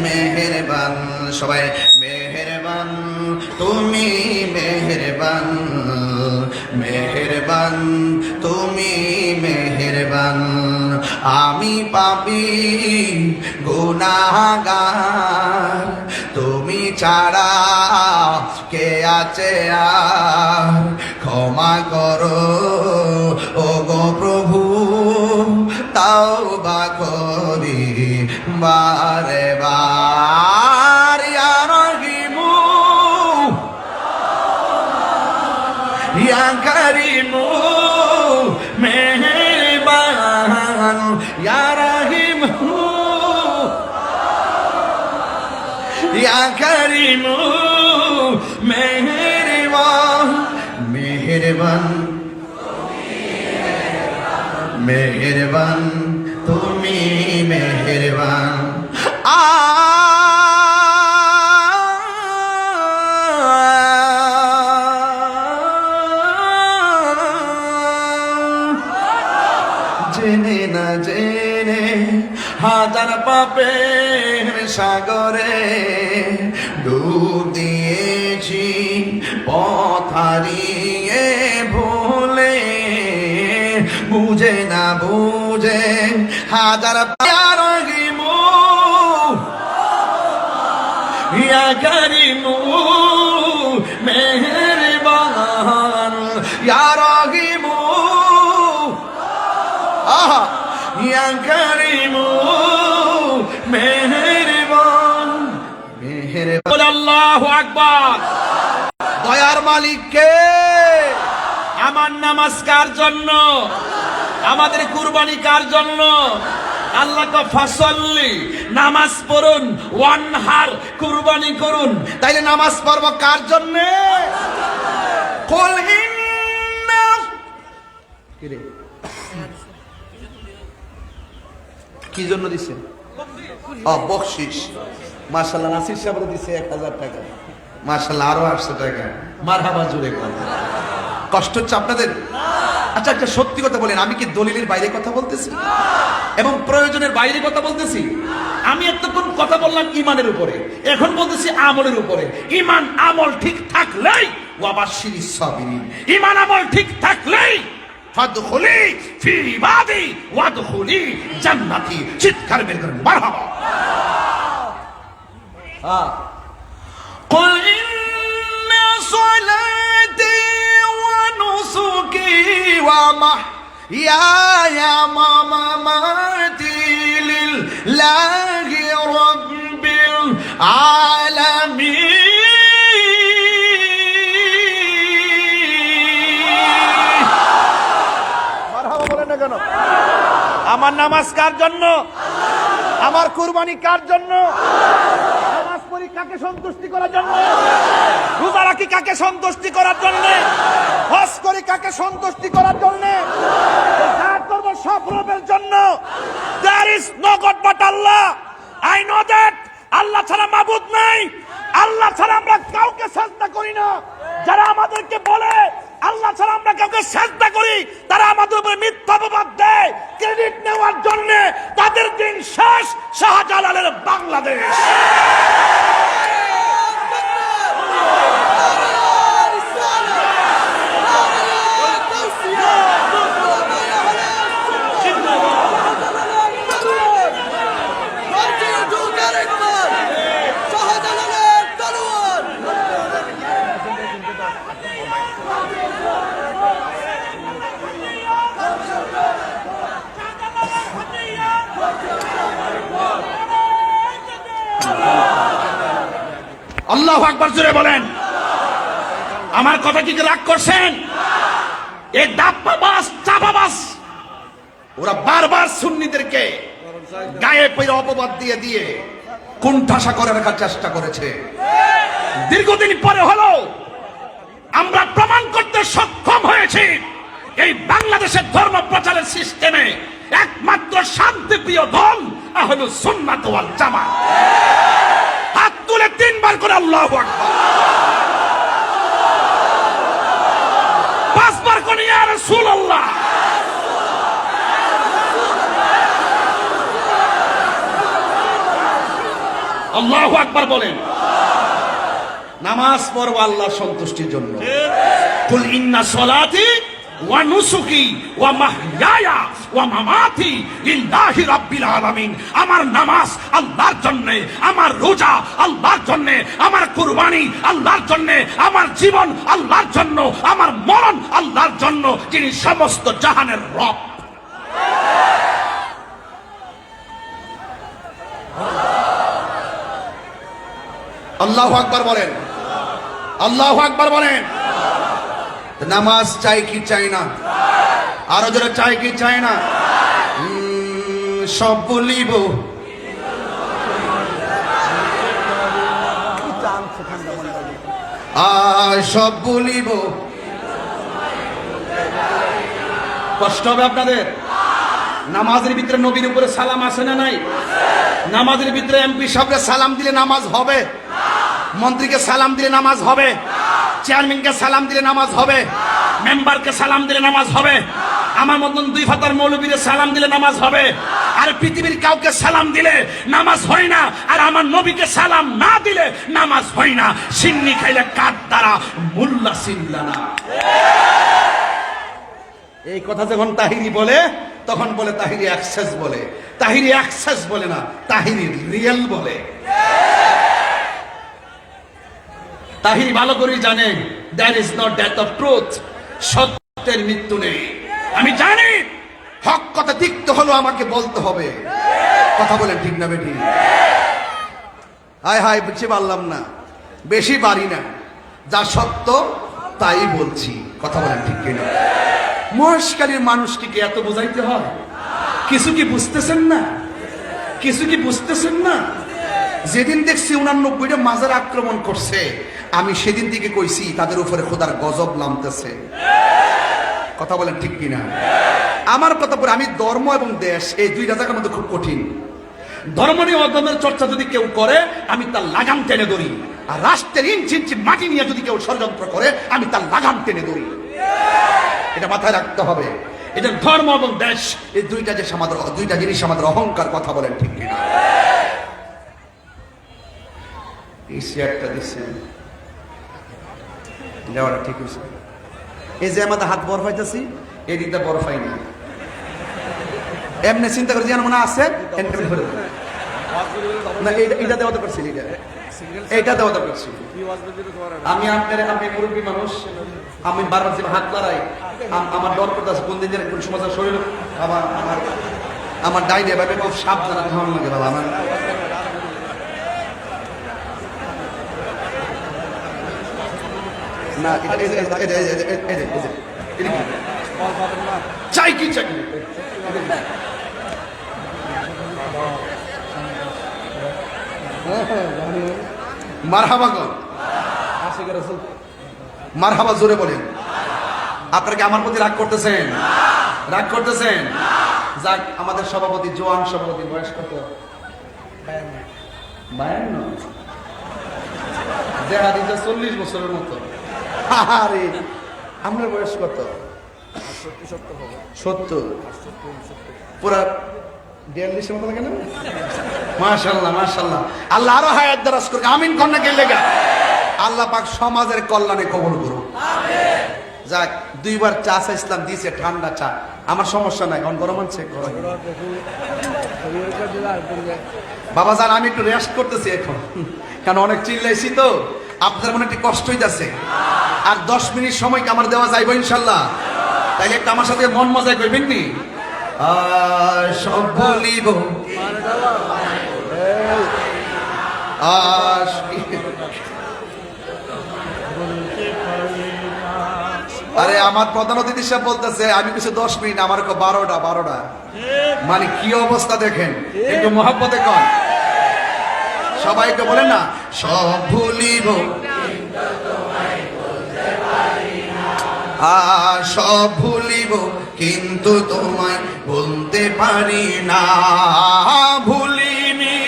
মেহেরবান, সবাই মেহেরবান তুমি মেহেরবান, মেহেরবান তুমি মেহেরবান। আমি পাপী গুনাহগার, তুমি ছাড়া কে আছে আর, ক্ষমা করো ও গো প্রভু, তাওবা করি বারে বার। ইয়া রহিমু ইয়া কারিমু মেহেরবান, ইয়া রহিমু ইয়া কারিমু মেহেরবান। মেহেরবান মেহেরবান তুমি মেহেরবান। জেনে না জেনে হাজার পাপের সাগরে ডুব দিয়েছি, পথ হারিয়ে ভুলে, বুঝে না বুঝে হাজার প্যার গিমু ইয়া কারিমু মেহেরবান, ইয়া রহিমু ইয়া কারিমু মেহেরবান। মেহেরবান আল্লাহু আকবার। দয়ার মালিক কে? আমার নামাজ কার জন্য? আমাদের কুরবানি কার জন্য? আল্লাহ তো ফাসল্লি, নামাজ পড়ুন, ওয়ানহার, কুরবানি করুন। তাইলে নামাজ পড়ব কার জন্য? কুল ইন্না কিরে কি জন্য দিছে? বকশিস। মাশাআল্লাহ, নাসির সাহেব দিছে 1000 টাকা, মাশাআল্লাহ আরো 800 টাকা। মারহাবা জুড়ে কথা। কষ্ট হচ্ছে আপনাদের? আচ্ছা, একটা সত্যি কথা বলেন, আমি কি দলিলের বাইরে কথা বলতেছি এবং প্রয়োজনের বাইরে কথা বলতেছি? আমি এতক্ষণ কথা বললাম ইমানের উপরে, এখন বলতেছি আমলের উপরে। ইমান আমল ঠিক থাকলেই ওয়াবাশশিরিস সাবিরিন, ইমান আমল ঠিক থাকলেই ফাদখুলি ফি ইবাদি ওয়াদখুলি জান্নাতি। চিৎকার বের করেন মারহাবা। হ্যাঁ, কুল ইন্না সালাতি ওয়া নুসুকি ওয়া মাহইয়ায়া ওয়া মামাতি লিল্লাহি রাব্বিল আলামিন। মারহাবা বলেন না কেন? আমার নামাজ কার জন্য? আমার কুরবানি কার জন্য? নামাজ পড়ি কাকে সন্তুষ্টি করার জন্য? রোজা রাখি কাকে সন্তুষ্টি করার জন্য? হজ করি কাকে সন্তুষ্টি করার জন্য? জাকাত করব সব রবের জন্য। There is no God but Allah. I know that আল্লাহ ছাড়া মাবুদ নাই। আল্লাহ ছাড়া আমরা কাউকে সাজদা করি না। যারা আমাদেরকে বলে আল্লাহ ছাড়া আমরা কাউকে সাজদা করি, তারা আমাদের উপরে মিথ্যা অপবাদ দেয় ক্রেডিট নেওয়ার জন্য। তাদের দিন শেষ। শাহজালালের বাংলাদেশ। Yeah. আল্লাহু আকবার জোরে বলেন। আমার কথা কি রাগ করছেন? এই ডাপ্পাবাজ চাপাবাজ ওরা বারবার সুন্নিদেরকে গায়ে পড়ে অপবাদ দিয়ে দিয়ে কুণ্ঠাসা করে রাখার চেষ্টা করেছে। দীর্ঘদিন পরে হলো আমরা প্রমাণ করতে সক্ষম হয়েছি এই বাংলাদেশের ধর্ম প্রচারের সিস্টেমে একমাত্র শান্তিপ্রিয় দল আহলুস সুন্নাত ওয়াল জামাত। হাত তুলে তিনবার করে আল্লাহু আকবার, পাঁচবার করে ইয়া রাসূলুল্লাহ। আল্লাহু আকবার বলেন। নামাজ পড়বো আল্লাহর সন্তুষ্টির জন্য। কুল ইন্না সলাতি ওয়া নুসুকি ওয়া মাহইয়ায়া ওয়া মামাতি লিল্লাহি রাব্বিল আলামিন। আমার নামাজ আল্লাহর জন্য, আমার রোজা আল্লাহর জন্য, আমার কুরবানি আল্লাহর জন্য, আমার জীবন আল্লাহর জন্য, আমার মরণ আল্লাহর জন্য, যিনি সমস্ত জাহানের রব। আল্লাহু আকবার বলেন, আল্লাহু আকবার বলেন। নামাজ চাই কি চাই না? আরো জোরে চাই কি চাই না? সব বলিব সব বলিব। কষ্ট হবে আপনাদের? নামাজের ভিতরে নবীর উপরে সালাম আছে না নাই? নামাজের ভিতরে এমপি সাহেবকে সালাম দিলে নামাজ হবে? মন্ত্রীকে সালাম দিলে নামাজ হবে? চেয়ারম্যানকে সালাম দিলে নামাজ হবে? মেম্বারকে সালাম দিলে নামাজ হবে? আমার মতন দুই ফাতার মৌলবীরে সালাম দিলে নামাজ হবে? আর পৃথিবীর কাউকে সালাম দিলে নামাজ হয় না, আর আমার নবীকে সালাম না দিলে নামাজ হয় না। সিন্নি খাইলে কাঠ দ্বারা মুল্লা সিল্লা না। এই কথা যখন তাহিরি বলে তখন বলে তাহিরি অ্যাক্সেস বলে। তাহিরি অ্যাক্সেস বলে না, তাহিরি রিয়েল বলে। তাহিরি ভালো করে জানে that is not death of truth, সত্যের মৃত্যু নেই। আমি জানি হক কথা তিক্ত হলো আমাকে বলতে হবে। কথা বলেন ঠিক না বেঠি? হায় হায় বুঝতে পারলাম না, বেশি পারি না, যা সত্য তাই বলছি। কথা বলেন ঠিক কিনা? মহেশখালীর মানুষকে কি এত বোঝাইতে হয়? কিছু কি বুঝতেছেন না? কিছু কি বুঝতেছেন না? যেদিন দেখছি 89টা মাজার আক্রমণ করছে, আমি সেদিন থেকে কইছি তাদের উপরে খোদার গজব নামতেছে। কথা বলেন ঠিক কিনা? আমার কথা পরে আমি ধর্ম এবং দেশ এই দুইটা জায়গার মধ্যে খুব কঠিন। ধর্ম নিয়ে অধর্মের চর্চা যদি কেউ করে আমি তার লাগাম টেনে ধরি, আর রাষ্ট্রের ইঞ্চি ইঞ্চি মাটি নিয়ে যদি কেউ ষড়যন্ত্র করে আমি তার লাগাম টেনে ধরি। এটা মাথায় রাখতে হবে। এটা ধর্ম এবং দেশ এই দুইটা জিনিস আমাদের অহংকার। কথা বলেন ঠিক কিনা? এই চেয়ারটা দিচ্ছেন দেওয়াটা ঠিক হয়েছে। এই যে আমাদের হাত বরফ হইতেছি, এই দিকটা বরফ হয়নি। এমনি চিন্তা করে যেন মনে আছে না, এইটা দেওয়া তো করছি, এইটা দেওয়া তো করছি। আমি আপনার, আমি মুরব্বী মানুষ, আমি বারবার যে হাত লড়াই, আমার ডর করতে আছে কোন দিন কোন সময় শরীর আমার ডাইনে ভাবে খুব সাবধানে খাওয়ানো লাগে বাবা। আমার না চাই কি চাই মারহাবা গো, মারহাবা জোরে বলেন। আপনারা কি আমার প্রতি রাগ করতেছেন? রাগ করতেছেন? যাক, আমাদের সভাপতি, জোয়ান সভাপতি, বয়স কত? 52। দেখা দিচ্ছে 40 বছরের মতো। আরে আপনার বয়স কত? 70। পুরা 42 মতো লাগে না? মাশাআল্লাহ মাশাআল্লাহ। আল্লাহ আরো হায়াত দারাজ করুক। আমিন কন্যা কে লেগা আল্লাহ পাক সমাজের কল্যাণে কবুল করুক। আমিন। যাক, দুইবার চা চাইছিলাম, দিয়েছে ঠান্ডা চা। আমার সমস্যা নাই, কারণ গরম আছে। বাবা জান, আমি একটু রেস্ট করতেছি এখন, কারণ অনেক চিল্লাইছি তো, আপনার মনে একটু কষ্ট হইতেছে। আর 10 মিনিট সময় কি আমার দেওয়া যাইব ইনশাল্লাহ? তাইলে একটু আমার সাথে মন মজা করবেন নি? সব বলিব আরে আমার প্রধান অতিথি সাহেব বলতেছে আমি কিছু 10 মিনিট, আমার 12টা। মানে কি অবস্থা দেখেন, একটু মহব্বতে কর সবাইকে বলেন না, সব ভুলিব সব ভুলিব কিন্তু তোমায় বলতে পারি না, ভুলিনি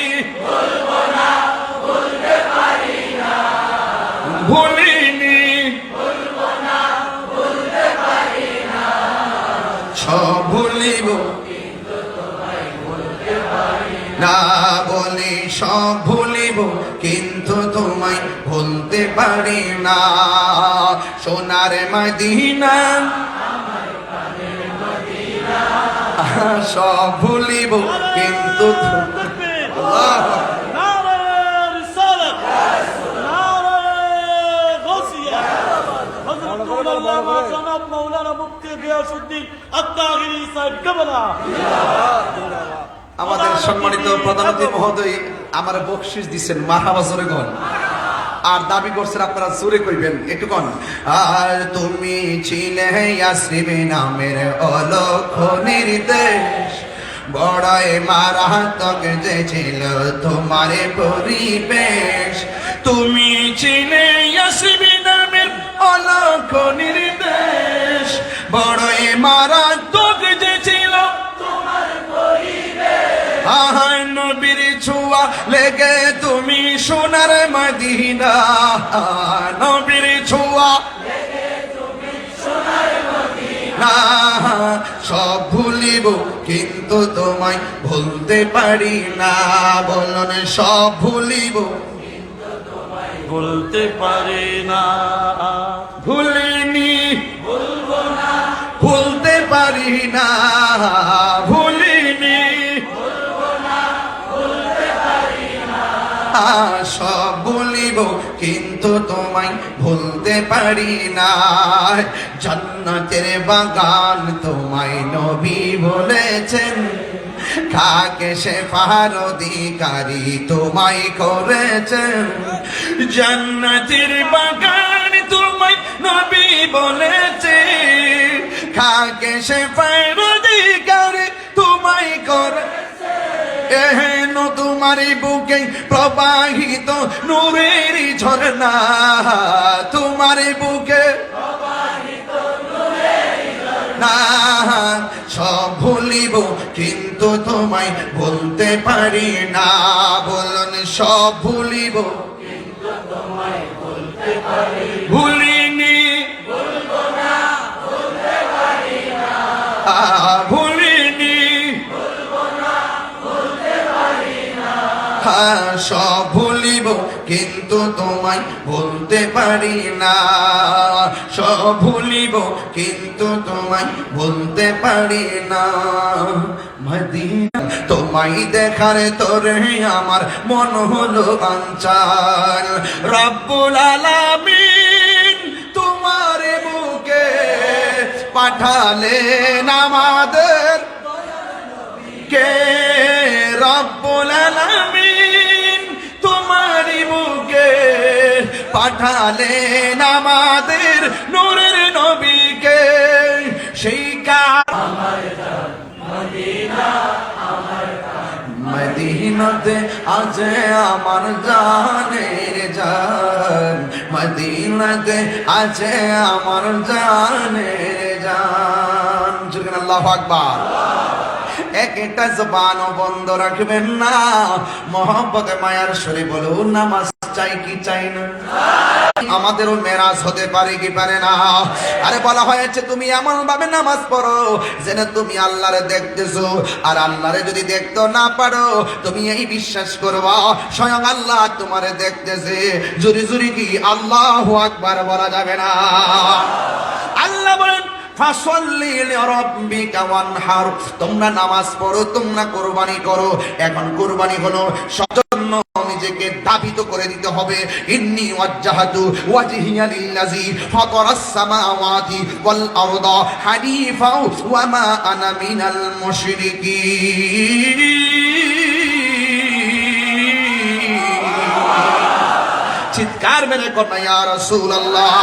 ভুলিনি সব ভুলিব না বলি, সব ভুলিব কিন্তু তোমায় ভুলতে পারি না, সোনার মদিনা সব ভুলিব কিন্তু আমাদের সম্মানিত প্রধান অতিথি মহোদয় আমার বকশিস দিচ্ছেন, মারহাবা জোরে গন, আর দাবি করছেন আপনারা জোরে কইবেন একটু গন। আর তুমি ছিলে ইয়াসরিব নামের অলক্ষ নির্দেশ, বড়ই মারাত্মক যে ছিল তোমার পরিবেশ, তুমি ছিলে ইয়াসরিব নামের অলক্ষ নির্দেশ, বড়ই মারাত্মক যে ছিল নবীর ছোঁয়া লেগে তুমি সোনার মদিনা, নবীর ছোঁয়া না সব ভুলিব কিন্তু তোমায় ভুলতে পারি না, বলুন সব ভুলিব বলতে পারে না, ভুলিনি বলবো না, ভুলতে পারি না, ভুলিনি সব ভুলিব কিন্তু তোমায় ভুলতে পারি না, জান্নাতের বাগান তোমায় নবী বলেছেন, খাকে সে পাহাড় অধিকারী তোমায় করেছেন, জান্নাতের বাগান তোমায় নবী বলেছে, খাকে সে পাহাড় অধিকারী তোমায় করেছে, এহেন তোমারি বুকে প্রবাহিত নূরের ঝরনা, তোমারি বুকে না সব ভুলিব কিন্তু তোমায় বলতে পারি না, বলুন সব ভুলিব ভুলিনি ভুলিনি সব ভুলিব কিন্তু তোমায় বলতে পারি না, সব ভুলিব কিন্তু তোমায় বলতে পারি না, মদিনা তোমায় দেখার তোরে আমার মন হলো বাঞ্ছাল, রব্বুল আলামিন তোমার বুকে পাঠালেন আমাদের কে, রব্বুল আলামিন তোমারি বুকে পাঠালেন আমাদের নূরের নবীকে, সেই মদিনাতে আজ আমার জানের জান, মদিনাতে আজ আমার জানের জান, জুরগান আল্লাহু আকবার। একটা জবানও বন্ধ রাখবেন না, মহব্বতে মায়ার সরে বলুন নামাজ চাই কি চাই না, আমাদেরও মেরাজ হতে পারে কি পারে না। আরে বলা হয়েছে তুমি এমন ভাবে নামাজ পড়ো যেন তুমি আল্লাহরে দেখতেছো, আর আল্লাহরে যদি দেখতে না পারো তুমি এই বিশ্বাস করবা স্বয়ং আল্লাহ তোমারে দেখতেছে, জুরি জুরি কি আল্লাহু আকবার বলা যাবে না। আল্লাহ বলেন ফাসাল্লি লিরাব্বিকা ওয়ানহার, তোমরা নামাজ পড়ো, তোমরা কুরবানি করো। এখন কুরবানি হলো সজন্য নিজেকে দাবিত করে দিতে হবে, ইন্নী ওয়াজ্জাহাতু ওয়াজহিয়া লিল্লাযী ফাতারাস সামাওয়াতি ওয়াল আরদা হানিফা ওয়া মা আনা মিনাল মুশরিকিন। চিৎকার মেরে কন্যা ইয়া রাসূলুল্লাহ,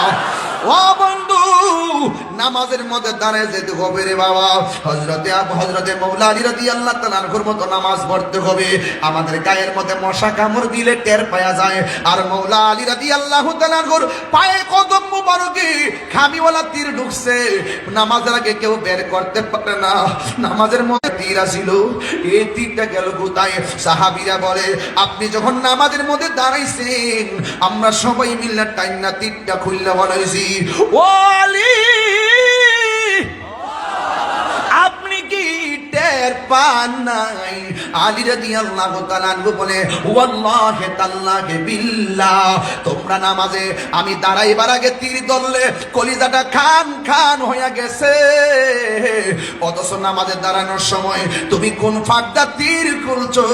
ও বন্ধু নামাজের মধ্যে দাঁড়ায় যেতে হবে রে বাবা। হযরতে মওলা আলী রাদিয়াল্লাহু তাআলা আনহুর মতো নামাজ পড়তে হবে। আমাদের গায়ের মধ্যে মশা কামড় দিলে টের পাওয়া যায়। আর মওলা আলী রাদিয়াল্লাহু তাআলা আনহুর পায়ে কদম মুবারকে খামিওয়ালা তীর ঢুকছে, নামাজের আগে কেউ বের করতে পারে না। নামাজের মধ্যে তীর আসিল, এই তীরটা গেল কোথায়? সাহাবীরা বলে, আপনি যখন নামাজের মধ্যে দাঁড়াইছেন আমরা সবাই মিলে টাইনা তীরটা খুললে বলেছি, ও আলী আপনি কি টের পান নাই? আলী রাদিয়াল্লাহু তাআলা আনহু বলে, ওয়াল্লাহি তাআল্লাহি বিল্লাহ, তোমরা নামাজে আমি দাঁড়াইবার আগে তীর ধরলে কলিজাটা খান খান হইয়া গেছে, অথচ নামাজে দাঁড়ানোর সময় তুমি কোন ফাঁকটা তীর খুলছো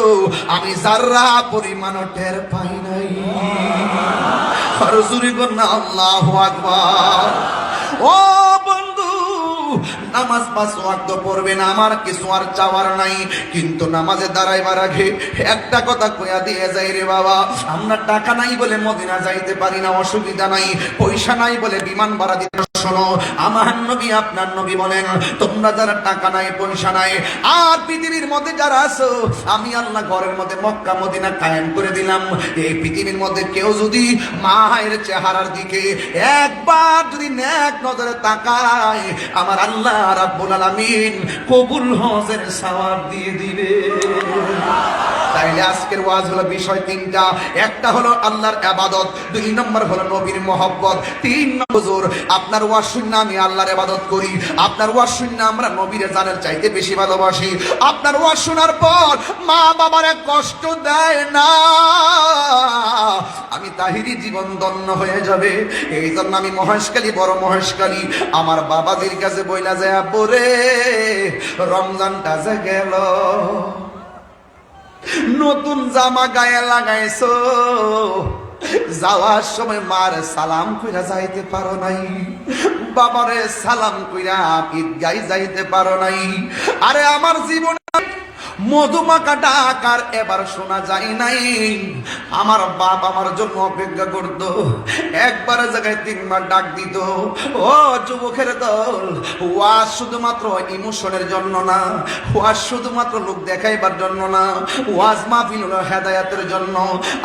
আমি যারা পরিমাণ টের পাই নাই। আর জোরে কন্যা আল্লাহু আকবার। ও বন্ধু, নামাজ 5 ওয়াক্ত পড়বেন, আমার কিছু আর চাওয়ার নাই, কিন্তু নামাজে দাঁড়াইবার আগে একটা কথা কইয়া দিয়ে যাই রে বাবা, আমরা টাকা নাই বলে মদিনা যাইতে পারি না, অসুবিধা নাই, পয়সা নাই বলে বিমান ভাড়া দিতে। শোনো, আমার নবী আপনার নবী বলেন, তোমরা যারা টাকা নাই পয়সা নাই আর পৃথিবীর মধ্যে যারা আছো, আমি আল্লাহ ঘরের মধ্যে মক্কা মদিনা কায়েম করে দিলাম। এই পৃথিবীর মধ্যে কেউ যদি মায়ের চেহারার দিকে একবার যদি নেক নজরে তাকায়, আমার আল্লাহ রাব্বুল আলামিন কবুল হজের সওয়াব দিয়ে দিবে। তাইলে আজকের ওয়াজ হলো বিষয় 3টা। একটা হলো আল্লাহর ইবাদত, 2 নম্বর হলো নবীর মহব্বত, 3 নম্বর আপনার ওয়াজ শুনে আমি আল্লাহর ইবাদত করি, আপনার ওয়াজ শুনে আমরা নবীর জানের চাইতে বেশি ভালোবাসি, আপনার ওয়াজ শোনার পর মা বাবার কষ্ট দেয় না, আমি তাহিরি জীবন ধন্য হয়ে যাবে। এই জন্য আমি মহেশখালী, বড় মহেশখালী আমার বাবাজির কাছে বইলা যায়, পরে রমজানটা যে গেল, নতুন জামা গায়ে লাগাইছো, যাওয়ার সময় মার সালাম কইরা যাইতে পারো নাই, বাবারে সালাম কইরা ঈদগায় যাইতে পারো নাই। আরে আমার জীবনে মধুমাখা ডাকার এবার শোনা যায় নাই। আমার বাপ আমার জন্য অপেক্ষা করত, একবার জায়গায় 3 বার ডাক দিত। ও যুবকের দল, ওয়াজ শুধুমাত্র ইমোশনের জন্য না, ওয়াজ শুধুমাত্র লোক দেখাইবার জন্য না, ওয়াজ মাহফিল হলো হেদায়েতের জন্য।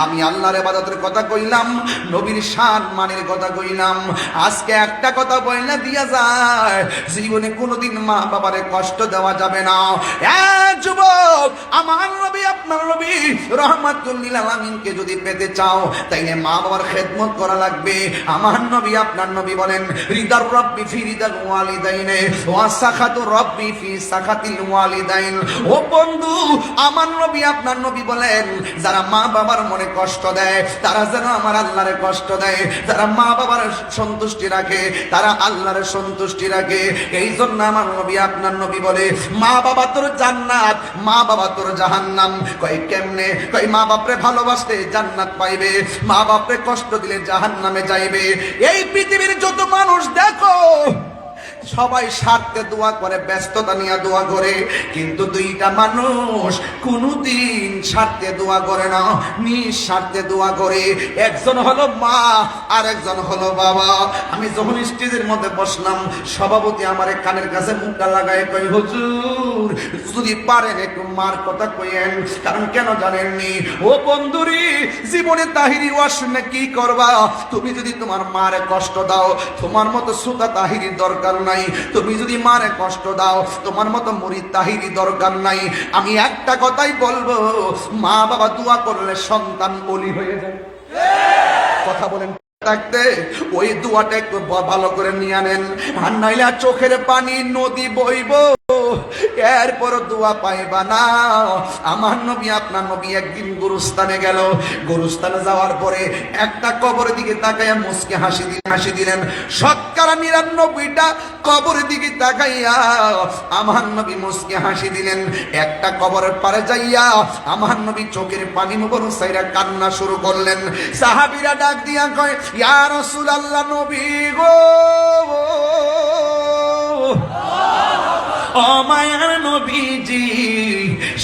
আমি আল্লাহর ইবাদতের কথা কইলাম, নবীর শান মানের কথা কইলাম। আজকে একটা কথা বইলা দিয়া যায়, জীবনে কোনোদিন মা বাবারে কষ্ট দেওয়া যাবে না। যুবক, আমার নবী আপনার নবী রাহমাতুল লিল আলামিনকে যদি পেতে চাও, তাইলে মা বাবার খেদমত করা লাগবে। আমার নবী আপনার নবী বলেন, রিদার রব্বি ফি রিদাল ওয়ালিদাইনে ওয়া সাখাতু রব্বি ফি সাখাতিল ওয়ালিদাইন। ও বন্ধু, আমার নবী আপনার নবী বলেন, যারা মা বাবার মনে কষ্ট দেয় তারা যেন আমার আল্লাহরে কষ্ট দেয়, যারা মা বাবার সন্তুষ্টি রাখে তারা আল্লাহরে সন্তুষ্টি রাখে। এই জন্য আমার নবী আপনার নবী বলে, মা বাবা তোর জান্নাত, মা বাবা তোর জাহান্নাম। কয় কেমনে? কয় মা বাপরে ভালোবাসলে জান্নাত পাইবে, মা বাপরে কষ্ট দিলে জাহান্নামে যাইবে। এই পৃথিবীর যত মানুষ দেখো সবাই স্বার্থে দোয়া করে, ব্যস্ততা নিয়ে দোয়া করে, কিন্তু 2টা মানুষ কোনদিন স্বার্থে দোয়া করে না, নিঃস্বার্থে দোয়া করে। একজন হলো মা আর একজন হলো বাবা। আমি যখন স্টেজের মধ্যে বসলাম, সভাপতি আমার কানের কাছে মুখটা লাগায় কই, হুজুর যদি পারেন একটু মার কথা কইেন, কারণ কেন জানেননি? ও বন্ধুরি, জীবনে তাহিরি ওয়াজ শুনে কি করবা? তুমি যদি তোমার মারে কষ্ট দাও, তোমার মতো সুতা তাহিরির দরকার নাই। তুমি যদি মারে কষ্ট দাও, তোমার মতো মুরিদ তাহিরি দরকার নাই। আমি একটা কথাই বলবো, মা বাবা দোয়া করলে সন্তান বলি হয়ে যায়। কথা বলেন থাকতে ওই দোয়াটা একটু ভালো করে নিয়ে নেন, আর নাইলে চোখের পানি নদী বইব, এরপর দোয়া পাইবা না। আমার নবী আপনার নবী একদিন গুরুস্থানে গেল, গুরুস্থানে যাওয়ার পরে একটা কবরের দিকে তাকাইয়া মুচকে হাসি দিলেন। শতকরা 99টা কবরের দিকে তাকাইয়া আমার নবী মুচকে হাসি দিলেন। একটা কবরের পারে যাইয়া আমার নবী চোখের পানি মুখর সাইরা কান্না শুরু করলেন। সাহাবীরা ডাক দিয়া কয়, ইয়া রাসূলুল্লাহ, নবী গো, ও মায়ার নবীজি।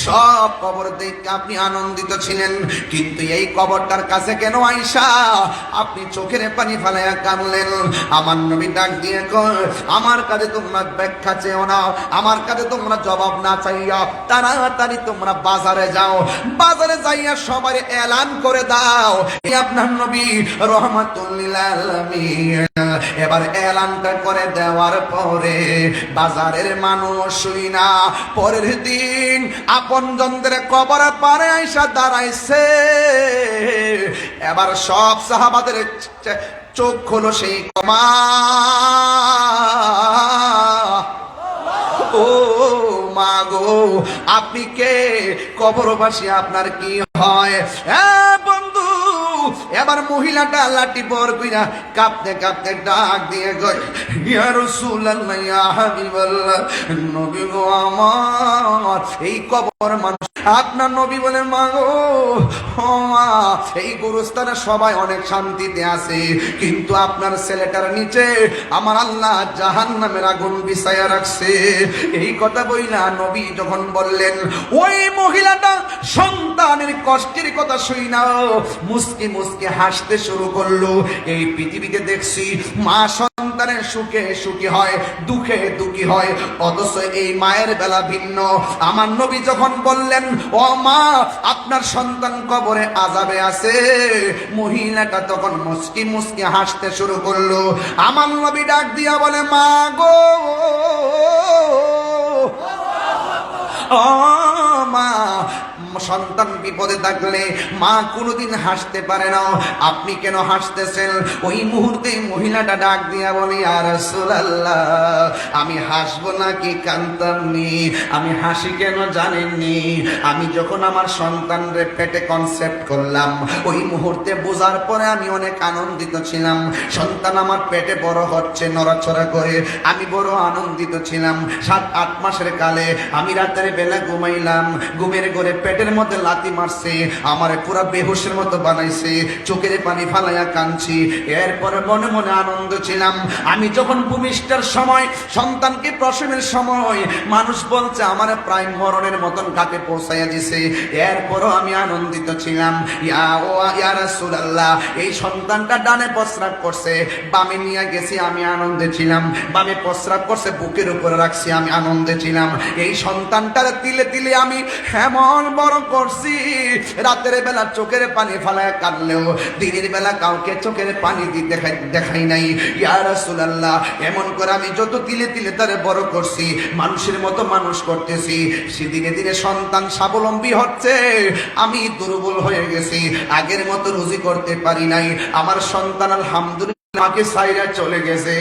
সব কবর দেখে আপনি আনন্দিত ছিলেন, কিন্তু এই কবরটার কাছে কেন আইসা আপনি চোখের পানি ফেলাইয়া কাঁদলেন? আমার নবী ডাক দিয়ে কয়, আমার কাছে তোমরা ব্যাখ্যা চেও না, আমার কাছে তোমরা জবাব না চাইয়া তাড়াতাড়ি তোমরা বাজারে যাও, বাজারে যাইয়া সবাই এলান করে দাও এই আপনার নবী রহমাতুল লিল আলামিন। এবার এলানটা করে দেওয়ার পরে বাজারের মানুষ শুই না পরের দিন আপনজনদের কবর পারে আইসা দাঁড়াইছে। এবার সব সাহাবাদের চোখ হলো সেই কমা, ও মা গো, আপনি কে? কবরবাসী আপনার কি হয়? বন্ধু, এবার মহিলাটা লাঠি বর কইরা কাঁপতে কাঁপতে ডাক দিয়ে কয়, ইয়া রাসূলুল্লাহ, ইয়া হাবিবাল্লাহ, নবী গো আমার এই কবর মানুষ। আপনার নবী বলে, মা গো, ও মা, এই গোরস্থানে সবাই অনেক শান্তিতে আছে, কিন্তু আপনার ছেলেটার নিচে আমার আল্লাহ জাহান্নামের আগুন বিছায়া রাখছে। এই কথা বইলা নবী যখন বললেন, ওই মহিলাটা সন্তানের কষ্টের কথা শুই না মুসকি মুসকি হাসতে শুরু করলো। এই পৃথিবীতে দেখছি মা সন্তানের সুখে সুখী হয়, দুঃখে দুঃখী হয়, অথচ এই মায়ের বেলা ভিন্ন। আমার নবী যখন বললেন, ও মা, আপনার সন্তান কবরে আযাবে আছে, মহিলাটা তখন মুসকি মুসকি হাসতে শুরু করলো। আমার নবী ডাক দিয়া বলে, মা গো, ও মা, সন্তান বিপদে থাকলে মা কোনোদিন হাসতে পারে না, আপনি কেন হাসতেছেন? ওই মুহূর্তে মহিলাটা ডাক দিয়া বলে, ইয়া রাসূলুল্লাহ, আমি হাসবো নাকি কাঁদতামনি? আমি হাসি কেন জানেননি? আমি যখন আমার সন্তানরে পেটে কনসেপ্ট করলাম, ওই মুহূর্তে বোঝার পরে আমি অনেক আনন্দিত ছিলাম। সন্তান আমার পেটে বড় হচ্ছে, নড়াচড়া করে, আমি বড় আনন্দিত ছিলাম। 7-8 মাসের কালে আমি রাতের বেলা ঘুমাইলাম, ঘুমের ঘরে পেটের মধ্যে লাথি মারছে, আমারে পুরা বেহুশের মতো বানাইছে, চোখের পানি ফালাইয়া কাঁদছি। এরপরে মনে মনে আনন্দ ছিলাম। আমি যখন ভূমিষ্ঠের সময়, সন্তানকে প্রসবের সময়, মানুষ বলছে আমার প্রায় মরণের মতন কাকে পৌঁছাইয়া দিছে, এরপরও আমি আনন্দিত ছিলাম। ইয়া রাসূলুল্লাহ, এই সন্তানটা ডানে প্রস্রাব করছে, বামে নিয়ে গেছি, আমি আনন্দে ছিলাম। বামে প্রস্রাব করছে, বুকের উপরে রাখছি, আমি আনন্দে ছিলাম। এই সন্তানটার তিলে তিলে আমি এমন বড় করছি, রাতের বেলা চোখের পানি ফালায় কাঁদলেও দিনের বেলা কাউকে চোখের পানি দেখাই নাই। ইয়া রাসূলুল্লাহ, এমন করে আমি যত তিলে তিলে তারে বড় করছি, মানুষের মতো মানুষ করতেছি, সে দিনে দিনে সন্তান স্বাবলম্বী হচ্ছে, আমি দুর্বল হয়ে গেছি, আগের মতো রুজি করতে পারি নাই। আমার সন্তান আলহামদুলিল্লাহ আমাকে সাইরা চলে গেছে।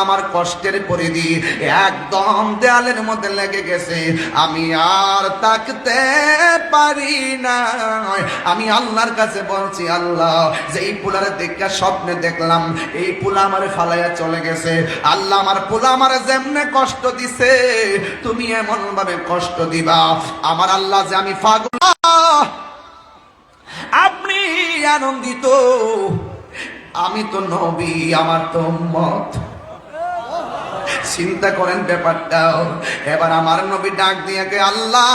আমার কষ্টের পরিধি একদম দেয়ালের মধ্যে লেগে গেছে, আমি আর তাকতে পারি না। আমি আল্লাহর কাছে বলছি, আল্লাহ, যে এই পোলারে দেখা স্বপ্নে দেখলাম, এই পোলা আমারে ফালাইয়া চলে গেছে, আল্লাহ, আমার পোলা আমারে যেমনে কষ্ট দিছে, তুমি এমন ভাবে কষ্ট দিবা, আমার আল্লাহ, যে আমি পাগল। আপনি আনন্দিত, আমি তো নবী, আমার তো উম্মত। চিন্তা করেন ব্যাপারটা। এবার আমার নবী ডাক দিয়ে কে, আল্লাহ,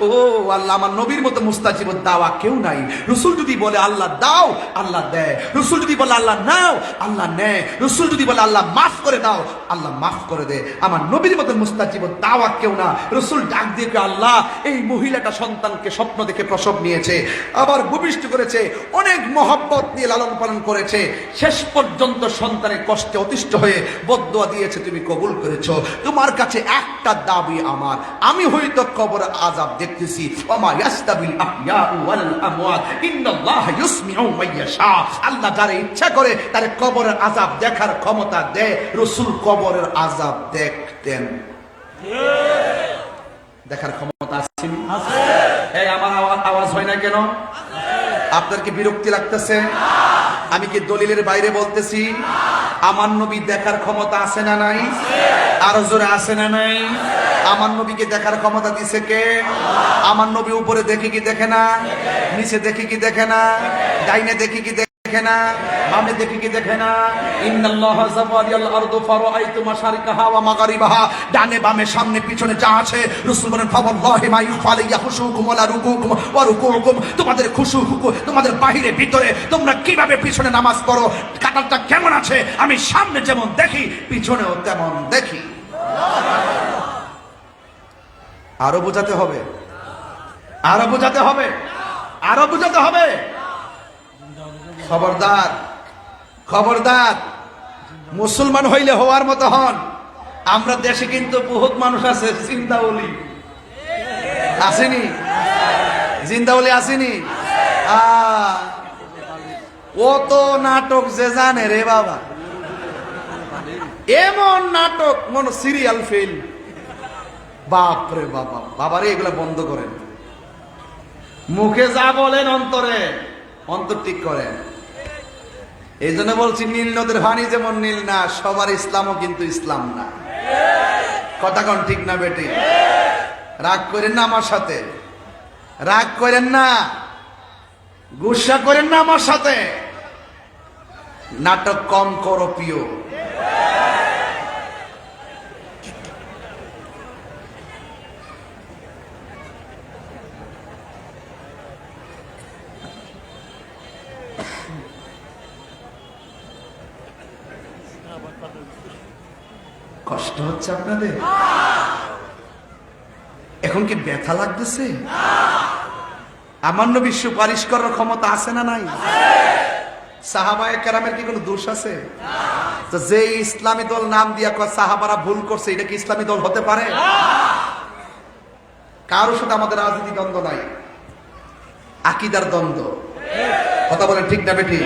ও আল্লাহ, আমার নবীর মতো মুস্তাজিব দাওয়া কেউ নাই। রসুল যদি বলে আল্লাহ দাও, আল্লাহ দেয়। রসুল যদি বলে আল্লাহ নাও, আল্লাহ নেয়। রসুল যদি বলে আল্লাহ মাফ করে দাও, আল্লাহ মাফ করে দে। আমার নবীর মতো মুস্তাজিব দাওয়া কেউ না। রসুল ডাক দিয়ে কে, আল্লাহ, এই মহিলাটা সন্তানকে স্বপ্ন দেখে প্রসব নিয়েছে, আবার ভূমিষ্ঠ করেছে, অনেক মহব্বত দিয়ে লালন পালন করেছে, শেষ পর্যন্ত সন্তানের কষ্টে অতিষ্ঠ হয়ে বদদুয়া দিয়েছে, তুমি কবুল করেছো। তোমার কাছে একটা দাবি আমার, আমি হয়তো কবর আযাব দেখতেছি, ওমা ইয়াস্তাবিল আহইয়া ওয়াল আমওয়াত ইন্নাল্লাহা ইউসমিউ মান ইয়াশা। আল্লাহ যারে ইচ্ছা করে তার কবরের আযাব দেখার ক্ষমতা দেয়। রাসূল কবরের আযাব দেখতেন, দেখার ক্ষমতা আছে। এই আমার আওয়াজ হয় না কেন? আপনার কি বিরক্তি লাগতেছে? আমি কি দলিলের বাইরে বলতেছি? আমার নবী দেখার ক্ষমতা আছে না নাই? আরো জোরে আছে না নাই? আমার নবীকে দেখার ক্ষমতা দিছে কে? আমার নবী উপরে দেখি কি দেখে না? নিচে দেখি কি দেখে না? ডাইনে দেখি কি দেখে দেখে না, বামে দেখে কি দেখে না? ইন্নাল্লাহা যাওয়ালিয়াল আরদু ফারাআইতু মাশারিকাহা ওয়া মাগারিবাহা, ডানে বামে সামনে পিছনে যা আছে, রাসূল বলেন ফাওয়াল্লাহি মা ইউফালি ইয়াখশুকুম ওয়া লা রুকুকুম ওয়া রুকুকুম, তোমাদের খুশু তোমাদের বাহিরে ভিতরে তোমরা কিভাবে পিছনে নামাজ পড়ো, কাতারটা কেমন আছে, আমি সামনে যেমন দেখি পিছনেও তেমন দেখি। আরো বোঝাতে হবে, আরো বোঝাতে হবে, আরো বোঝাতে হবে। খবরদার, খবরদার, মুসলমান হইলে হওয়ার মতো হন। আমরা দেশে কিন্তু বহুত মানুষ আছে জিন্দাউলি, আসেনি? জিন্দাউলি আসেনি? ও তো নাটক যে জানে রে বাবা, এমন নাটক মনে সিরিয়াল ফিল্ম, বাপ রে বাবা, বাবারে এগুলা বন্ধ করেন। মুখে যা বলেন অন্তরে, অন্তর ঠিক করেন। এই জন্য বলছি নীল নদের পানি যেমন নীল না, সবার ইসলামও কিন্তু ইসলাম না। কথা কোন ঠিক না বেটি? রাগ করেন না আমার সাথে, রাগ করেন না, গুসা করেন না আমার সাথে। নাটক কম করো প্রিয়। কষ্ট হচ্ছে আপনাদের? এখন কি ব্যথা লাগতেছে? আমার নবী সুপারিশ করার ক্ষমতা আছে না নাই? সাহাবায়ে কেরামের কি কোনো দোষ আছে? তো যে ইসলামী দল নাম দিয়া কয় সাহাবারা ভুল করছে, এটা কি ইসলামী দল হতে পারে? কারোর সাথে আমাদের রাজনীতি দ্বন্দ্ব নাই, আকীদার দ্বন্দ্ব। কথা বলেন ঠিক না বেটি?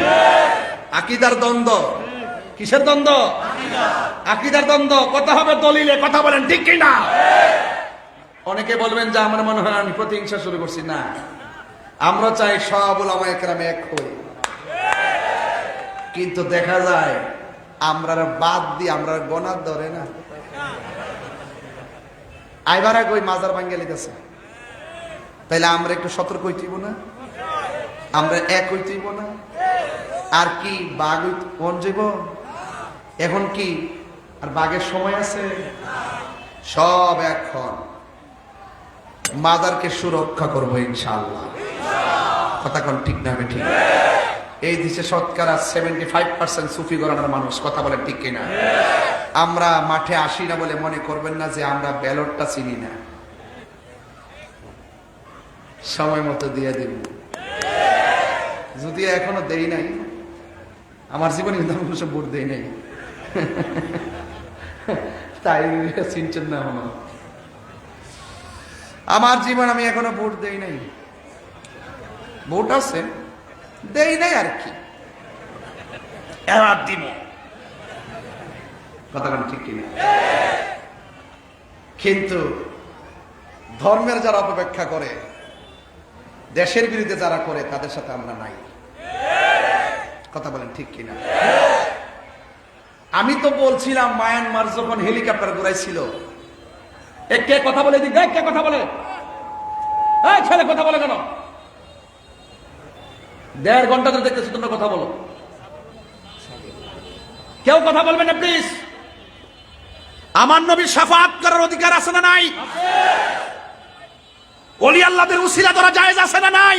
আকীদার দ্বন্দ্ব। কিসের দ্বন্দ্ব? আকীদার দ্বন্দ্ব। কথা হবে দলিলে। কথা বলেন ঠিক কি না? অনেকে বলবেন যে আমার মনে হয় আমি প্রতিহিংসা শুরু করছি। না, আমরা চাই সব উলামায়ে কেরাম এক হই, কিন্তু দেখা যায় আমরা বাদ দিয়ে আমরা গোনার ধরে না। আইবার আগে ওই মাজার ভাঙ্গে লিখেছে, তাইলে আমরা একটু সতর্ক হইতেইব না? আমরা এক হইতেইব না? আর কি বাঘ কোন যাব? এখন কি আর বাঘের সময় আছে? সব এখন মাজারকে সুরক্ষা করবো ইনশাআল্লাহ। কথা কোন ঠিক না? আমি ঠিক। এই দেশে শতকরা 75% সুফি ঘরানার মানুষ। কথা বলে ঠিক কিনা? আমরা মাঠে আসি না বলে মনে করবেন না যে আমরা ব্যালটটা চিনি না। সময় মতো দিয়ে দেব, যদি এখনো দেই নাই। আমার জীবনে কিন্তু আমি কোনো ভোট দেই নাই, তাই চিনছেন না এখনো। আমার জীবন আমি এখনো ভোট দেই নাই। ভোট আছে, দেই নাই আর কি, এবার দিব। কথা ঠিক কিনা? কিন্তু ধর্মের যারা অপব্যাখ্যা করে, দেশের বিরুদ্ধে যারা করে, তাদের সাথে আমরা নাই। কথা বলেন ঠিক কিনা? আমি তো বলছিলাম মায়ানমার যখন হেলিকপ্টার ঘুরাইছিল, কে কথা বলে? কে কথা বলে? ছেলে কথা বলে কেন? 1.5 ঘন্টা ধরে দেখতেছি তোমরা কথা বলো, কেউ কথা বলবে না প্লিজ। আমার নবীর শাফাআত করার অধিকার আছে না নাই? ওলি আল্লাহদের উসিলা ধরা জায়েজ আছে না নাই?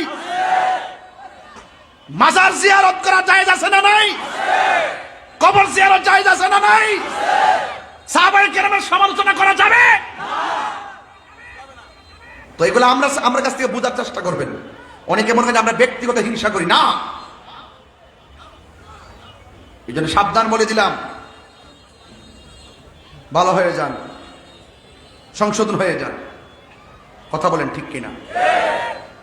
মাজার জিয়ারত করা জায়েজ আছে না নাই? কবর জিয়ারত জায়েজ আছে না নাই? সাহাবায়ে কেরামের সমালোচনা করা যাবে? তো এগুলো আমরা কাছ থেকে বোঝার চেষ্টা করবেন। অনেকে মনে করেন আমরা ব্যক্তিগত হিংসা করি না, এই জন্য সাবধান বলে দিলাম। ভালো হয়ে যান, সংশোধন হয়ে যান। কথা বলেন ঠিক কিনা?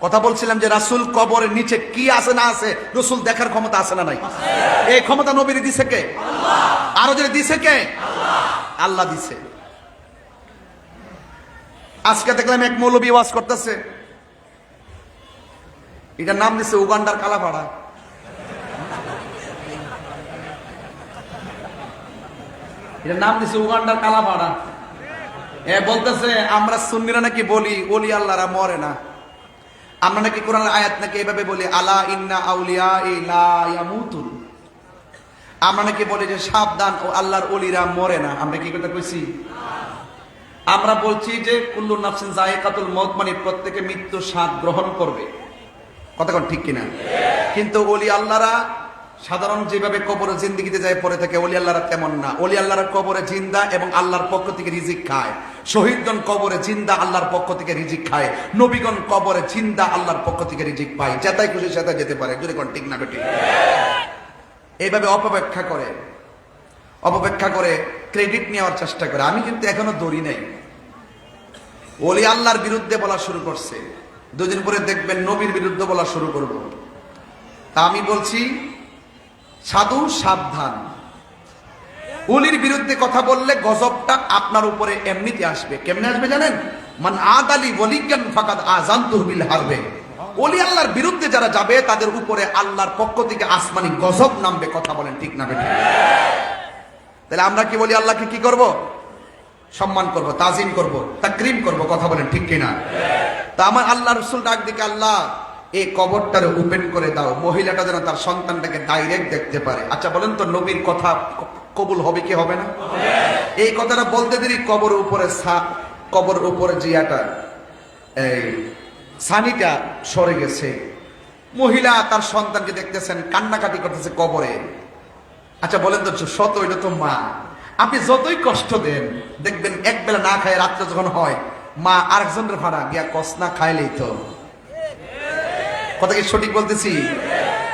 কথা বলছিলাম যে রাসূল কবরের নিচে কি আছে না আছে, রাসূল দেখার ক্ষমতা আছে না নাই? এই ক্ষমতা নবীর দিছে কে? আল্লাহ। আরো যদি দিছে কে? আল্লাহ। আল্লাহ দিছে। আজকে দেখলাম এক মৌলবী ওয়াজ করতেছে, এটার নাম দিছে উগান্ডার কালাপাড়া। এটার নাম দিছে উগান্ডার কালাপাড়া। বলতেছে আমরা সুন্নিরা নাকি বলি ওলি আল্লাহরা মরে না। আমরা নাকি কোরআনের আয়াত নাকি এভাবে বলি আলা ইন্না আউলিয়া লা ইয়ামুতুন। আমরা নাকি বলি যে সাবধান, ও আল্লাহর ওলিরা মরে না। আমরা কি কথা কইছি? আমরা বলছি যে কুল্লু নাফসিন যায়কাতুল মউত, মানে প্রত্যেকে মৃত্যু স্বাদ গ্রহণ করবে। কথা কোন ঠিক কিনা? কিন্তু ওলি আল্লাহরা সাধারণ যেভাবে কবরে জিন্দেগিতে যায় পরে থেকে, ওলি আল্লাহরা তেমন না। ওলি আল্লাহরা কবরে জিন্দা এবং আল্লাহর পক্ষ থেকে রিজিক খায়। শহীদগণ কবরে জিন্দা, আল্লাহর পক্ষ থেকে রিজিক খায়। নবীগণ কবরে জিন্দা, আল্লাহর পক্ষ থেকে রিজিক পায়। যেটাই খুশি সেটাই যেতে পারে। যদি কোন ঠিক না ঠিক এইভাবে অপব্যাখ্যা করে ক্রেডিট নেওয়ার চেষ্টা করে। আমি কিন্তু এখনো দৌড়ি নাই। ওলি আল্লাহর বিরুদ্ধে বলা শুরু করছে, দুদিন পরে দেখবেন নবীর বিরুদ্ধে বলা শুরু করব। তা আমি বলছি সাধু সাবধান। ওলির বিরুদ্ধে কথা বললে গজবটা আপনার উপরে এমনিতে আসবে। কেমনে আসবে জানেন? মান আদালি ওয়ালিয়ান ফাকাদ আযানতুহু বিল হারবে। ওলি আল্লাহর বিরুদ্ধে যারা যাবে তাদের উপরে আল্লাহর পক্ষ থেকে আসমানি গজব নামবে। কথা বলেন ঠিক না বেঠিক? তাহলে আমরা কি বলি? আল্লাহকে কি করব? সম্মান করব, তাজিম করব, তাকরিম করব। কথা বলেন ঠিক কিনা? তা আমার আল্লাহ রাসূল ডাক দিকে, আল্লাহ এই কবরটারে ওপেন করে দাও, মহিলাটা যেন তার সন্তানটাকে ডাইরেক্ট দেখতে পারে। আচ্ছা বলেন তো, নবীর কথা কবুল হবে কি হবে না? এই কথাটা বলতে দেরি কবর উপরে জিয়াটা এই সানিটা সরে গেছে। মহিলা তার সন্তানকে দেখতেছেন, কান্নাকাটি করতেছে কবরে। আচ্ছা বলেন তো, সত হইল তো মা। আপনি যতই কষ্ট দেন, দেখবেন এক বেলা না খায় রাত্রে যখন হয়, মা আরেকজনের ভাড়া গিয়া কষ্ট না খাইলেই তো। কথা কি সঠিক বলতেছি?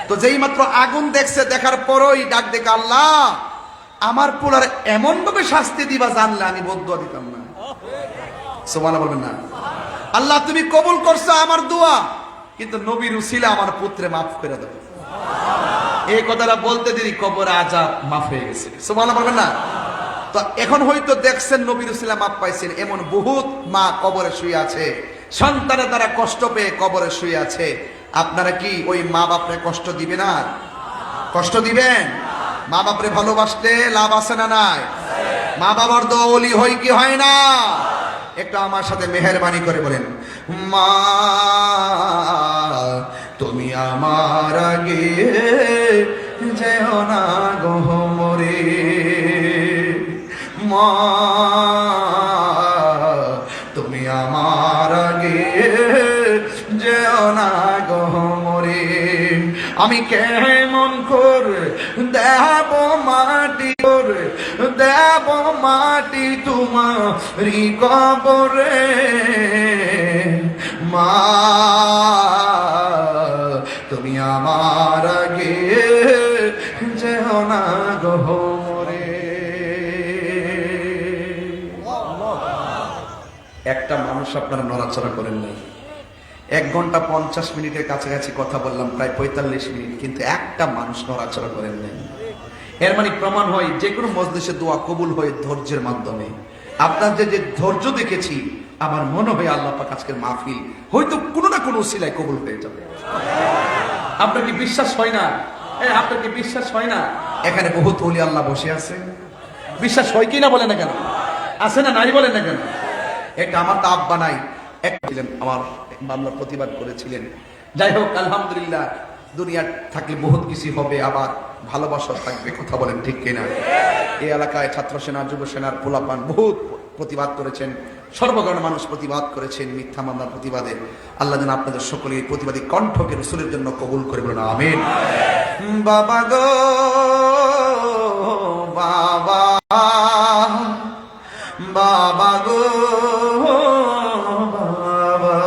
তো যেই মাত্র আগুন দেখছে, দেখার পরই ডাক দেখে, আল্লাহ আমার পোলার এমন ভাবে শাস্তি দিবা জানলে আমি বদদুয়া দিতাম না। সুবহানাল্লাহ বলবেন না? আল্লাহ তুমি কবুল করছো আমার দোয়া, কিন্তু নবীর উসিলা আমার পুত্রে মাফ করে দাও। এই কথাটা বলতে দেরি কবর আযাব মাফ হয়ে গেছে। সুবহানাল্লাহ বলবেন না? তো এখন হয়তো দেখছেন নবীর উসিলা মাফ পাইছেন, এমন বহুত মা কবরে শুয়ে আছে, সন্তানের দ্বারা কষ্ট পেয়ে কবরে শুয়ে আছে। আপনারা কি ওই মা বাপরে কষ্ট দিবেন? না কষ্ট দিবেন? মা বাপরে ভালোবাসতে লাভ আছে না নাই? মা বাবার দোয়া ওলি হয় কি হয় না? একটু আমার সাথে মেহেরবানি করে বলেন, মা তুমি আমার আগে যেও না গো মরে। মা তুমি আমার আগে যেও না গো মরে। আমি কেমন করে দেব মাটি করে দেব মাটি তোমারি কবরে। মা তুমি আমার আগে যেও না গো মরে। একটা মানুষ আপনারা নড়াচড়া করেন নাই। 1 ঘন্টা 50 মিনিটের কাছাকাছি কথা বললাম, প্রায় 45 মিনিট, কিন্তু একটা মানুষ নড়াচড়া করেন নাই। এর মানে প্রমাণ হয় যে কোনো মজলিসে দোয়া কবুল হয় ধৈর্যের মাধ্যমে। আপনার যে ধৈর্য দেখেছি, আমার মনে হয় আল্লাহ পাক আজকের মাহফিল হয়তো কোনো না কোনো উসিলায় কবুল হয়ে যাবে। আপনার কি বিশ্বাস হয় না? আপনার কি বিশ্বাস হয় না? এখানে বহুত ওলি আল্লাহ বসে আছে, বিশ্বাস হয় কি না বলে না কেন? আছে না নাই বলেন না কেন? একটা আমার তো আব্বা নাই, ছিলেন আমার মামলা প্রতিবাদ করেছিলেন। যাই হোক, আলহামদুলিল্লাহ, দুনিয়া থাকলে বহুত কিছু হবে, আবার ভালোবাসা থাকবে। কথা বলেন ঠিক কিনা? এই এলাকায় ছাত্র সেনা, যুব সেনার পোলাপান বহুত প্রতিবাদ করেছেন, সর্বকারণে মানুষ প্রতিবাদ করেছেন মিথ্যা মামলার প্রতিবাদে। আল্লাহ যেন আপনাদের সকলের প্রতিবাদী কণ্ঠকে রাসূলের জন্য কবুল করে বলেন আমিন। বাবা গো বাবা, বাবা গো বাবা,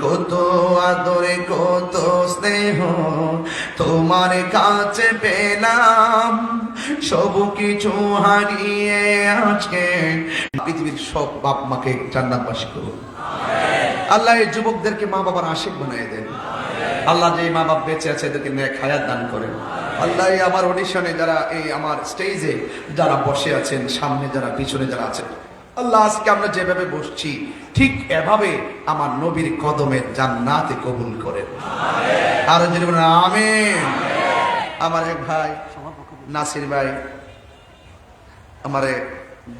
কত আদরে কত স্নেহ তোমার কাছে পেলাম, সব কিছু হারিয়ে আজকে পৃথিবীর সব বাপ মাকে জান্নাতবাসী করুন। আল্লাহ এই যুবকদেরকে মা বাবার আশিক বানিয়ে দেন। আল্লাহ যে মা বাপ বেঁচে আছে এদেরকে নেক হায়াত দান করেন। আল্লাহ আমার অডিশনে যারা, এই আমার স্টেজে যারা বসে আছেন, সামনে যারা, পিছনে যারা আছেন, আল্লাহ আজকে আমরা যেভাবে বসছি ঠিক এভাবে আমার নবীর কদমে জান্নাতে কবুল করেন। আর যদি বলেন আমিন। আমার এক ভাই নাসির ভাই আমারে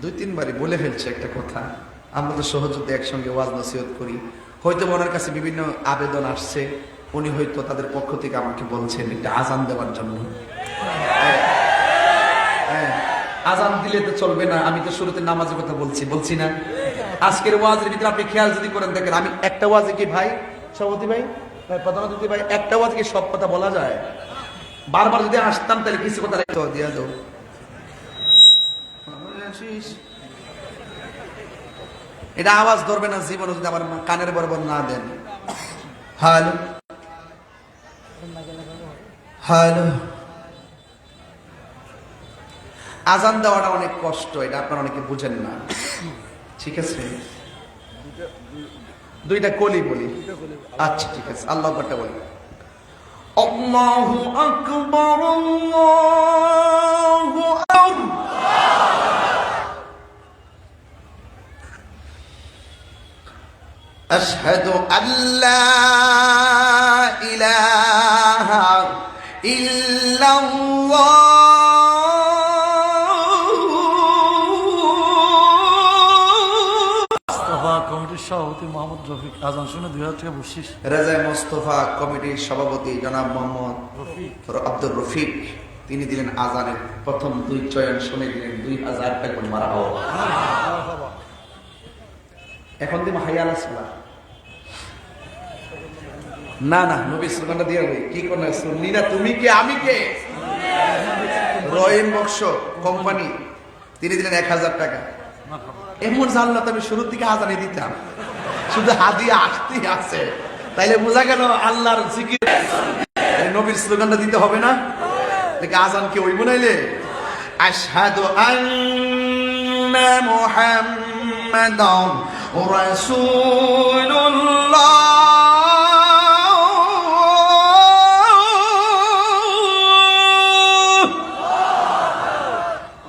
2-3 বারই বলে ফেলছে একটা কথা, আমরা তো সহযোদ্ধা একসঙ্গে ওয়াজ নসিহত করি, হয়তো ওনার কাছে বিভিন্ন আবেদন আসছে, উনি হয়তো তাদের পক্ষ থেকে আমাকে বলছেন একটা আজান দেওয়ার জন্য। হ্যাঁ, আজান দিলে তো চলবে না, আমি তো শুরুতে নামাজের কথা বলছি না। আজকের ওয়াজের ভিতরে আপনি খেয়াল যদি করেন দেখেন, আমি একটা ওয়াজে কি ভাই সভাপতি ভাই, প্রধান অতিথি ভাই, একটা ওয়াজে কি সব কথা বলা যায়? বারবার যদি আসতাম তাহলে কিছু কথা দিয়া দাও। এটা আওয়াজ ধরবে না জীবনে যদি আমার কানের বরাবর না দেন। হ্যালো হ্যালো, আজান দেওয়াটা অনেক কষ্ট, এটা আপনারা অনেকে বুঝেন না। ঠিক আছে, দুইটা কলি বলি। আচ্ছা ঠিক আছে, আল্লাহু আকবার বলি। আল্লাহু আকবার, আল্লাহু আকবার। আশহাদু আল্লা ইলাহা ইল্লাল্লাহ। কমিটির সভাপতি মোহাম্মদ রফিক, আজান শুনে 2000 টাকা বসিস। রেজা মোস্তফা কমিটির সভাপতি জনাব মোহাম্মদ আব্দুর রফিক, তিনি দিলেন আজানের প্রথম 2 চয়ন শুনে দিলেন 2000 টাকা করে মারা হওয়া। এখন দিব হাইয়া আলাস সালাহ। না না, নবী স্লোগানটা দিয়ে বই কি কোন শুনলি না? তুমি কে আমি কে? রহিম বক্স কোম্পানি, তিনি দিলেন 1000 টাকা। এমন জানলাম আমি শুরুর দিকে আজানি দিতাম, শুধু হাদিয়া আসতেই আছে, তাইলে বোঝা গেল আল্লাহর জিকির নবীর স্লোগানটা দিতে হবে না? দেখে আজান কি ওই বানাইলে আশহাদু আন্না মুহাম্মাদান রাসূলুল্লাহ।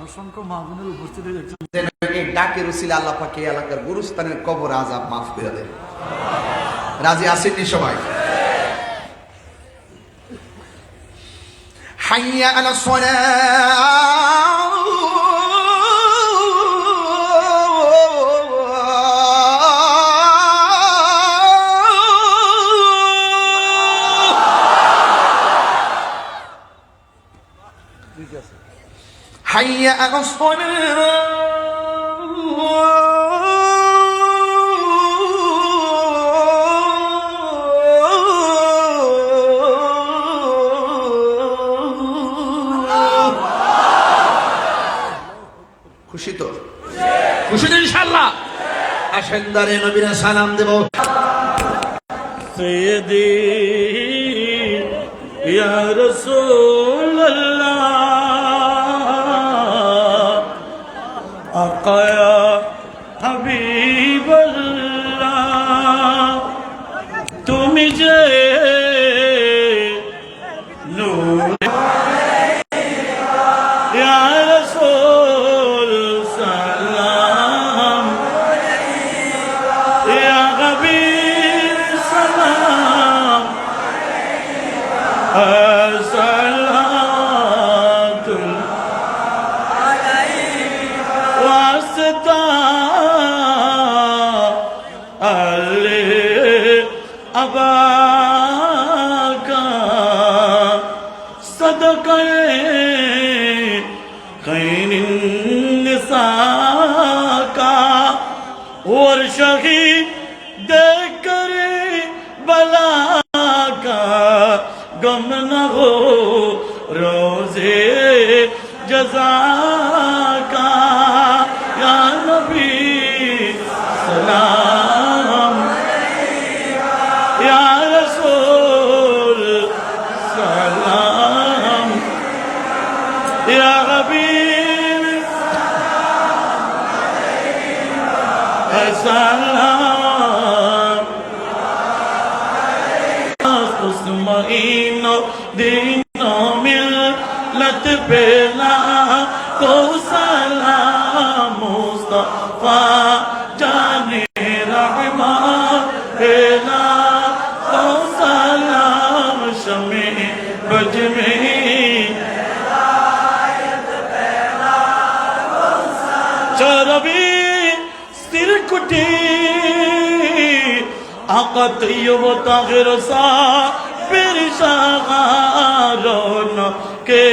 অসংখ্য মাহবুবের উপস্থিতি দেখছেন, ডাকের উসিলা আল্লাহ পাক এই এলাকার গুরুস্থানের কবর আযাব মাফ করে দেন। রাজি আছেননি সবাই? হাইয়া আলাস সালাহ। حي على খুশি তো? খুশি তো ইনশাআল্লাহ? আসেন দাঁড়ে নবীরা সালাম দেব। সৈয়দি ইয়া রাসূলুল্লাহ, আকা ইয়া হাবিবাল্লাহ, তুমি যে নূর ইয়া রাসূল সালাম, ইয়া হাবিব সালাম, আসসালাতুল ওয়াসতা আলে আবাকা সদকায়ে খৈরিন নিসাকা और शहीद देकर बला का गम न हो रोजे जजा का या नबी सलाम या रसूल सलाम या हबीब सलाम मुस्लिम दीनों मिल्लत पेला को सलाम मुस्तफा जाने रहमान पेला को सलाम शमे बज में चरबी तिरकुटी आका तैयब ताहिर साबिर शागारों के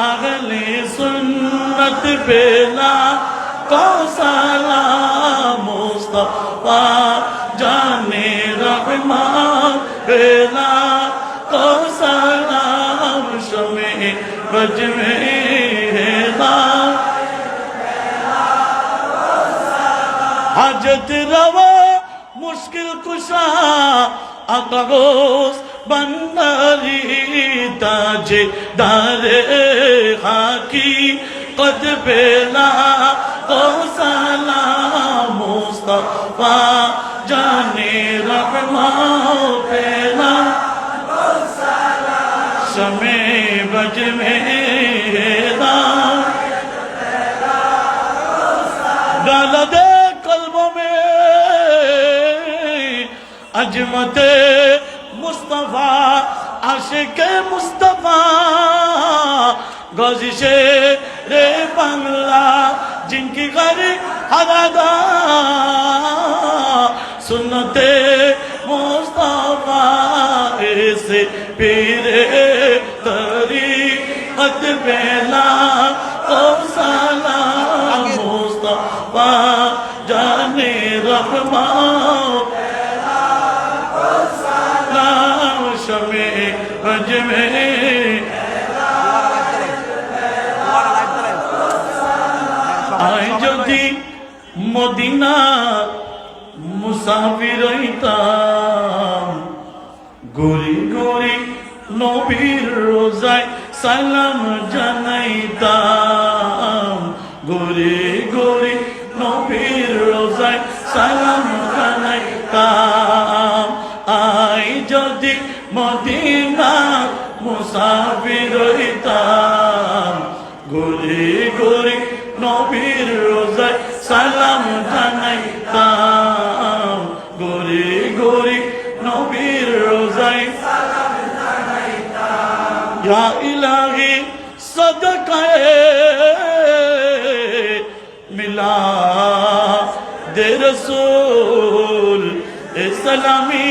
अगले सुन्नत बेला को सलाम मुस्तफा जाने रहमान बेला को सलाम शमे बज में हाजत रवा मुश्किल कुशा अकगोस बंदरी ताजे दारे खाकी कद बेला को सलाम मुस्तफा जाने रहमान बेला शमे बज में डाल दे कल्बों में अजमत मुस्तफा आशिक मुस्तफा गजिशे रे बांग्ला जिनकी गरी हदादा सुन्नते मुस्तफा ऐसे पीरे तरीक़त बेला ओ सलाम मुस्तफा जाने रहमान सलाम शमे बज में आए যদি মদিনা মুসাফির হইতাম গরি গরি নবীর রোজায় সালাম জানাইতাম গরি গরি নবীর রোজায় সালাম জানাইতাম আই যদি মদিনা মুসাফির হইতাম গরি গরি নবীর রোজায় সালাম জানাইতাম গরি গরি নবীর রোজায় या इलाही सदकाए मिला दे रसूल ए सलामी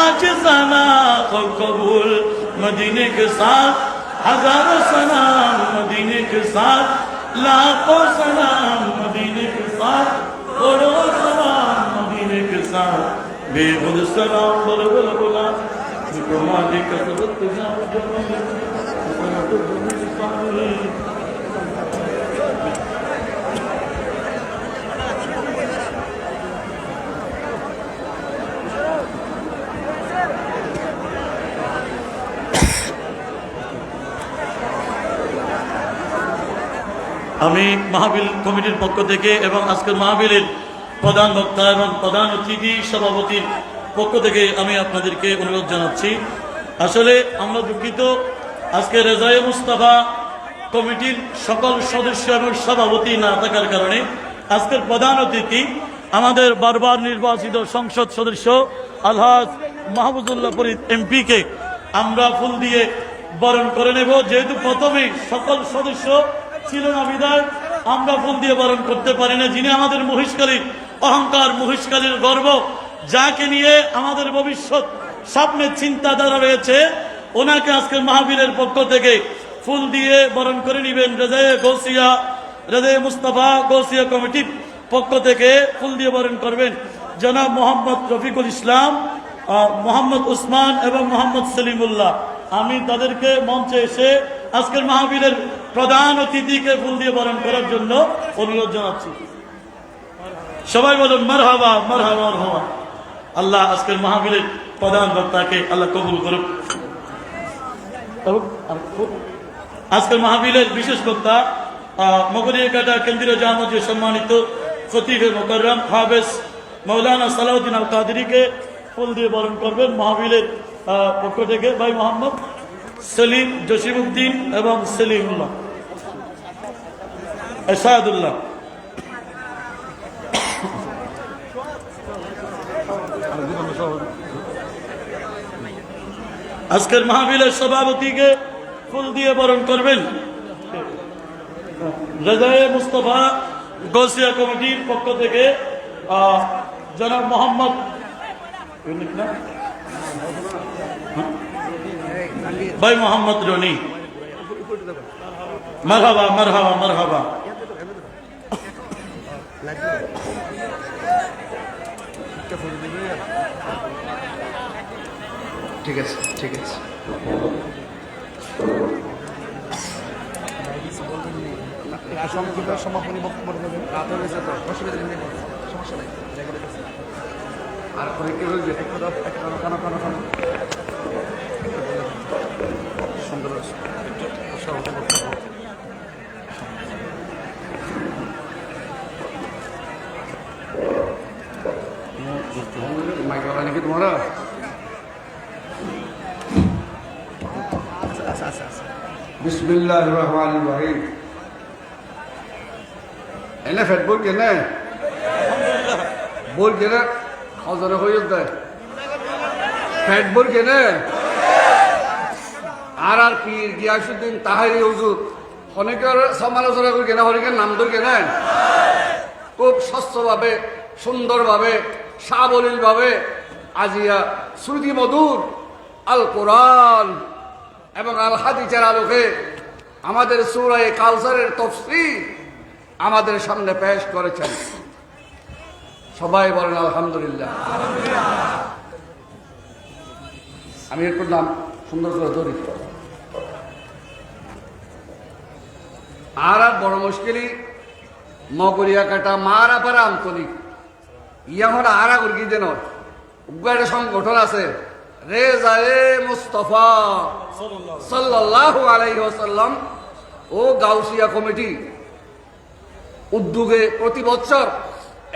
आज जाना और कबूल मदीने के साथ हजारों सलाम मदीने के साथ लाखों सलाम मदीने के साथ करोड़ों सलाम मदीने के साथ बेहुद सलाम बरबर बोला तुम्हारी कसरत আমি মাহফিল কমিটির পক্ষ থেকে এবং আজকের মাহফিলের প্রধান বক্তা এবং প্রধান অতিথি সভাপতির পক্ষ থেকে আমি আপনাদেরকে অনুরোধ জানাচ্ছি। আসলে আমরা দুঃখিত, আজকে রেজায়ে মুস্তাফা কমিটির সকল সদস্য এবং সভাপতি না থাকার কারণে আজকের প্রধান অতিথি আমাদের বারবার নির্বাচিত সংসদ সদস্য আলহাজ মাহবুবুল্লাহ ফরিদ এমপিকে আমরা ফুল দিয়ে বরণ করে নেব। যেহেতু প্রথমে সকল সদস্য ছিল না বিধায় আমরা ফুল দিয়ে বরণ করতে পারি না। যিনি আমাদের মহিষকালীর অহংকার, মহিষকালীর গর্ব, যাকে নিয়ে আমাদের ভবিষ্যৎ স্বপ্নের চিন্তাধারা রয়েছে, ওনাকে আজকে মাহফিলের পক্ষ থেকে ফুল দিয়ে বরণ করে নেবেন। রেজায়ে মুস্তাফা গৌসিয়া কমিটির পক্ষ থেকে ফুল দিয়ে বরণ করবেন জনাব মোহাম্মদ রফিকুল ইসলাম, মোহাম্মদ উসমান এবং মোহাম্মদ সলিমুল্লাহ। আমি তাদেরকে মঞ্চে এসে আজকের মাহফিলের প্রধান অতিথিকে ফুল দিয়ে বরণ করার জন্য অনুরোধ জানাচ্ছি। সবাই বলুন মারহাবা মারহাবা মারহাবা। আল্লাহ আজকের মাহফিলের প্রধান বক্তাকে আল্লাহ কবুল করুক। আজকের মাহফিলের বিশেষ বক্তা মগরিয়াকাটা কেন্দ্রীয় জামে মসজিদের সম্মানিত খতিবে মুকাররম হাফেজ মৌলানা সালাউদ্দিন আল কাদেরীকে ফুল দিয়ে বরণ করবেন মাহফিলের পক্ষ থেকে ভাই মোহাম্মদ সেলিম জসিমউদ্দিন এবং সেলিমুল্লাহ এরশাদুল্লাহ। আজকের মাহফিলের সভাপতিকে ফুল দিয়ে বরণ করবেন রেজায়ে মুস্তাফা গৌসিয়া কমিটির পক্ষ থেকে জনাব মোহাম্মদ ভাই মোহাম্মদ রনি। মারহাবা মারহাবা মারহাবা। ঠিক আছে ঠিক আছে। সমাপনী বক্তব্য দেবেন, রাত হয়ে গেছে তো, অসুবিধা নেই, সমস্যা নেই। আর পরীক্ষা হয়ে যায় কানো কানো কানো সুন্দর মাইক্রোফোন নাকি তোমার? বিসমিল্লাহির রহমানির রহিম। এনে ফেট বল কেনে বল কেনে হজরে হয়ে যায় ফেট বল কেনে আর পীর গিয়াসুদ্দিন তাহারি হুজুর অনেকের সমালোচনা করে কেনে হরিকের নাম ধরে কেনে খুব স্বচ্ছভাবে সুন্দরভাবে সাবলীলভাবে আজিয়া শ্রুতি মধুর আল কোরআন এবং আল হাদিসের আলোকে আমাদের সূরা কাউসারের তাফসীর আমাদের সামনে পেশ করেছেন। সবাই বলেন আলহামদুলিল্লাহ। আমি একটু নাম সুন্দর করে ধরি। আর বড় মুশকিলই মগরিয়া কাটা মারা পারা আন্তরিক ইয়াহর আরা করি যেন একটা সংগঠন আছে রেজায়ে মুস্তাফা সাল্লাল্লাহু আলাইহি ওয়াসাল্লাম ও গাউসিয়া কমিটি উদ্যোগে প্রতি বছর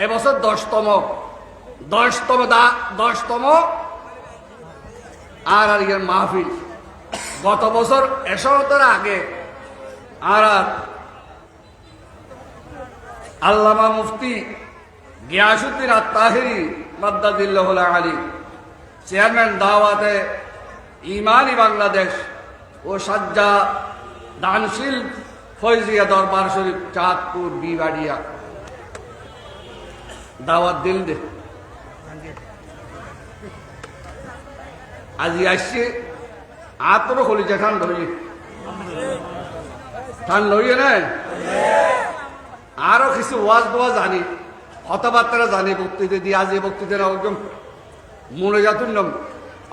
এবছর 10তম আর এর মাহফিল। গত বছর এসরতের আগে আর আল্লামা মুফতি গিয়াসুদ্দিন আত-তাহিরি মাদ্দাদিল্লাহুল আলী চেয়ারম্যান দাওয়াতে ইমানি বাংলাদেশ ও সাজ্জা দানশীল ফয়জিয়া দরবার শরীফ চাঁদপুর বিবাড়িয়া দাওয়াত দিল দে আজি আসছে আতরও খলিছে ঠান্ডা হইয়ে নাই আরো কিছু ওয়াজ দোয়া জানি কথাবার্তা জানি বক্তৃতা দিয়ে আজ এই বক্তৃতা একদম মনে যাতুন নাম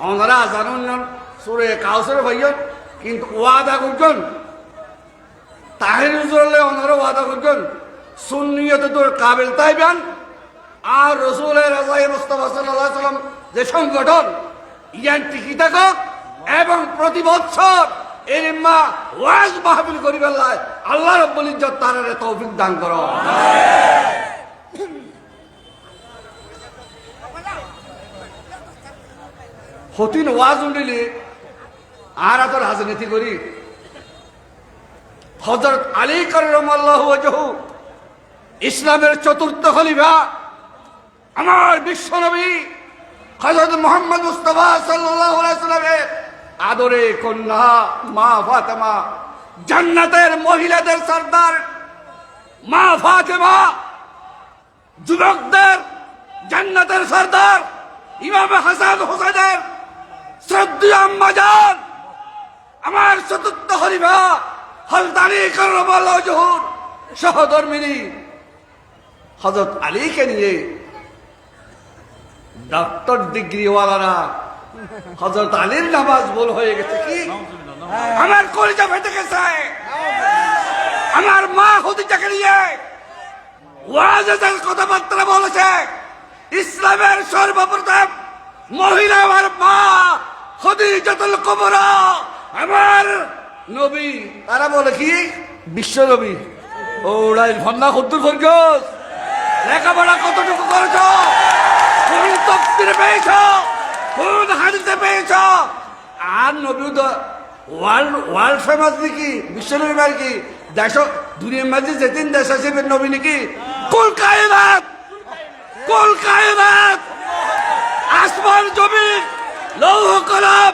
ওনারা জানুন সুরে কাউসরে ভাইয়ন কিন্তু ওয়াদা করছেন তাহির হুজুরলে ওনারা ওয়াদা করছেন সুন্নিয়তে তোর কাবিল তাইবেন আর রসুলের রাজায়ে মুস্তাফা সাল্লাল্লাহু আলাইহি সাল্লাম যে সংগঠন ইয়ান টিকি থাকক এবং প্রতি বছর এর মা ওয়াজ মাহফিল করিবেন আল্লাহ রাব্বুল ইজ্জত তারে তৌফিক দান করো। হতিন ওয়াজ উন্ডিলি আর এত রাজনীতি করি হযরত আলী কাররামাল্লাহু ওয়াজহু ইসলামের চতুর্থ খলিফা আমার বিশ্বনবী হযরত মুহাম্মদ মুস্তাফা সাল্লাল্লাহু আলাইহি সাল্লামের আদরে কন্যা মা ফাতেমা জান্নাতের মহিলাদের সরদার মা ফাতেমা যুবকদের জান্নাতের সরদার ইমাম হাসান হোসেনের শ্রদ্ধেয় আম্মা জান আমার চতুর্থ খলিফা হযরত আলী কাররামাল্লাহু ওয়াজহুর সহধর্মিণী হযরত আলীকে নিয়ে ডক্টর ডিগ্রিওয়ালারা হযরত আলীর নামাজ ভুল হয়ে গেছে কি আমার কলিজা ফেটে গেছে। আমার মা খাদিজাকে নিয়ে ওয়াজে কথাবার্তা বলেছে ইসলামের সর্বপ্রথম মহিলা আমার মা খাদিজাতুল কুবরা আমার নবী তারা বলে কি বিশ্ব নবী ওড়াই ফন্না কদ্দুর ফরগস লেখাপড়া কতটুকু করেছ কোন তাফসীরে পেয়েছ কোন হাদিসে পেয়েছ আর নবী তো ওয়ার্ল্ড ফেমাস নাকি বিশ্ব নবী আর কি দেশ দুনিয়ার মাঝে যেদিন দেশ আছে নবী নাকি কুল কায়নাত আসমান জমিন লৌহ কলম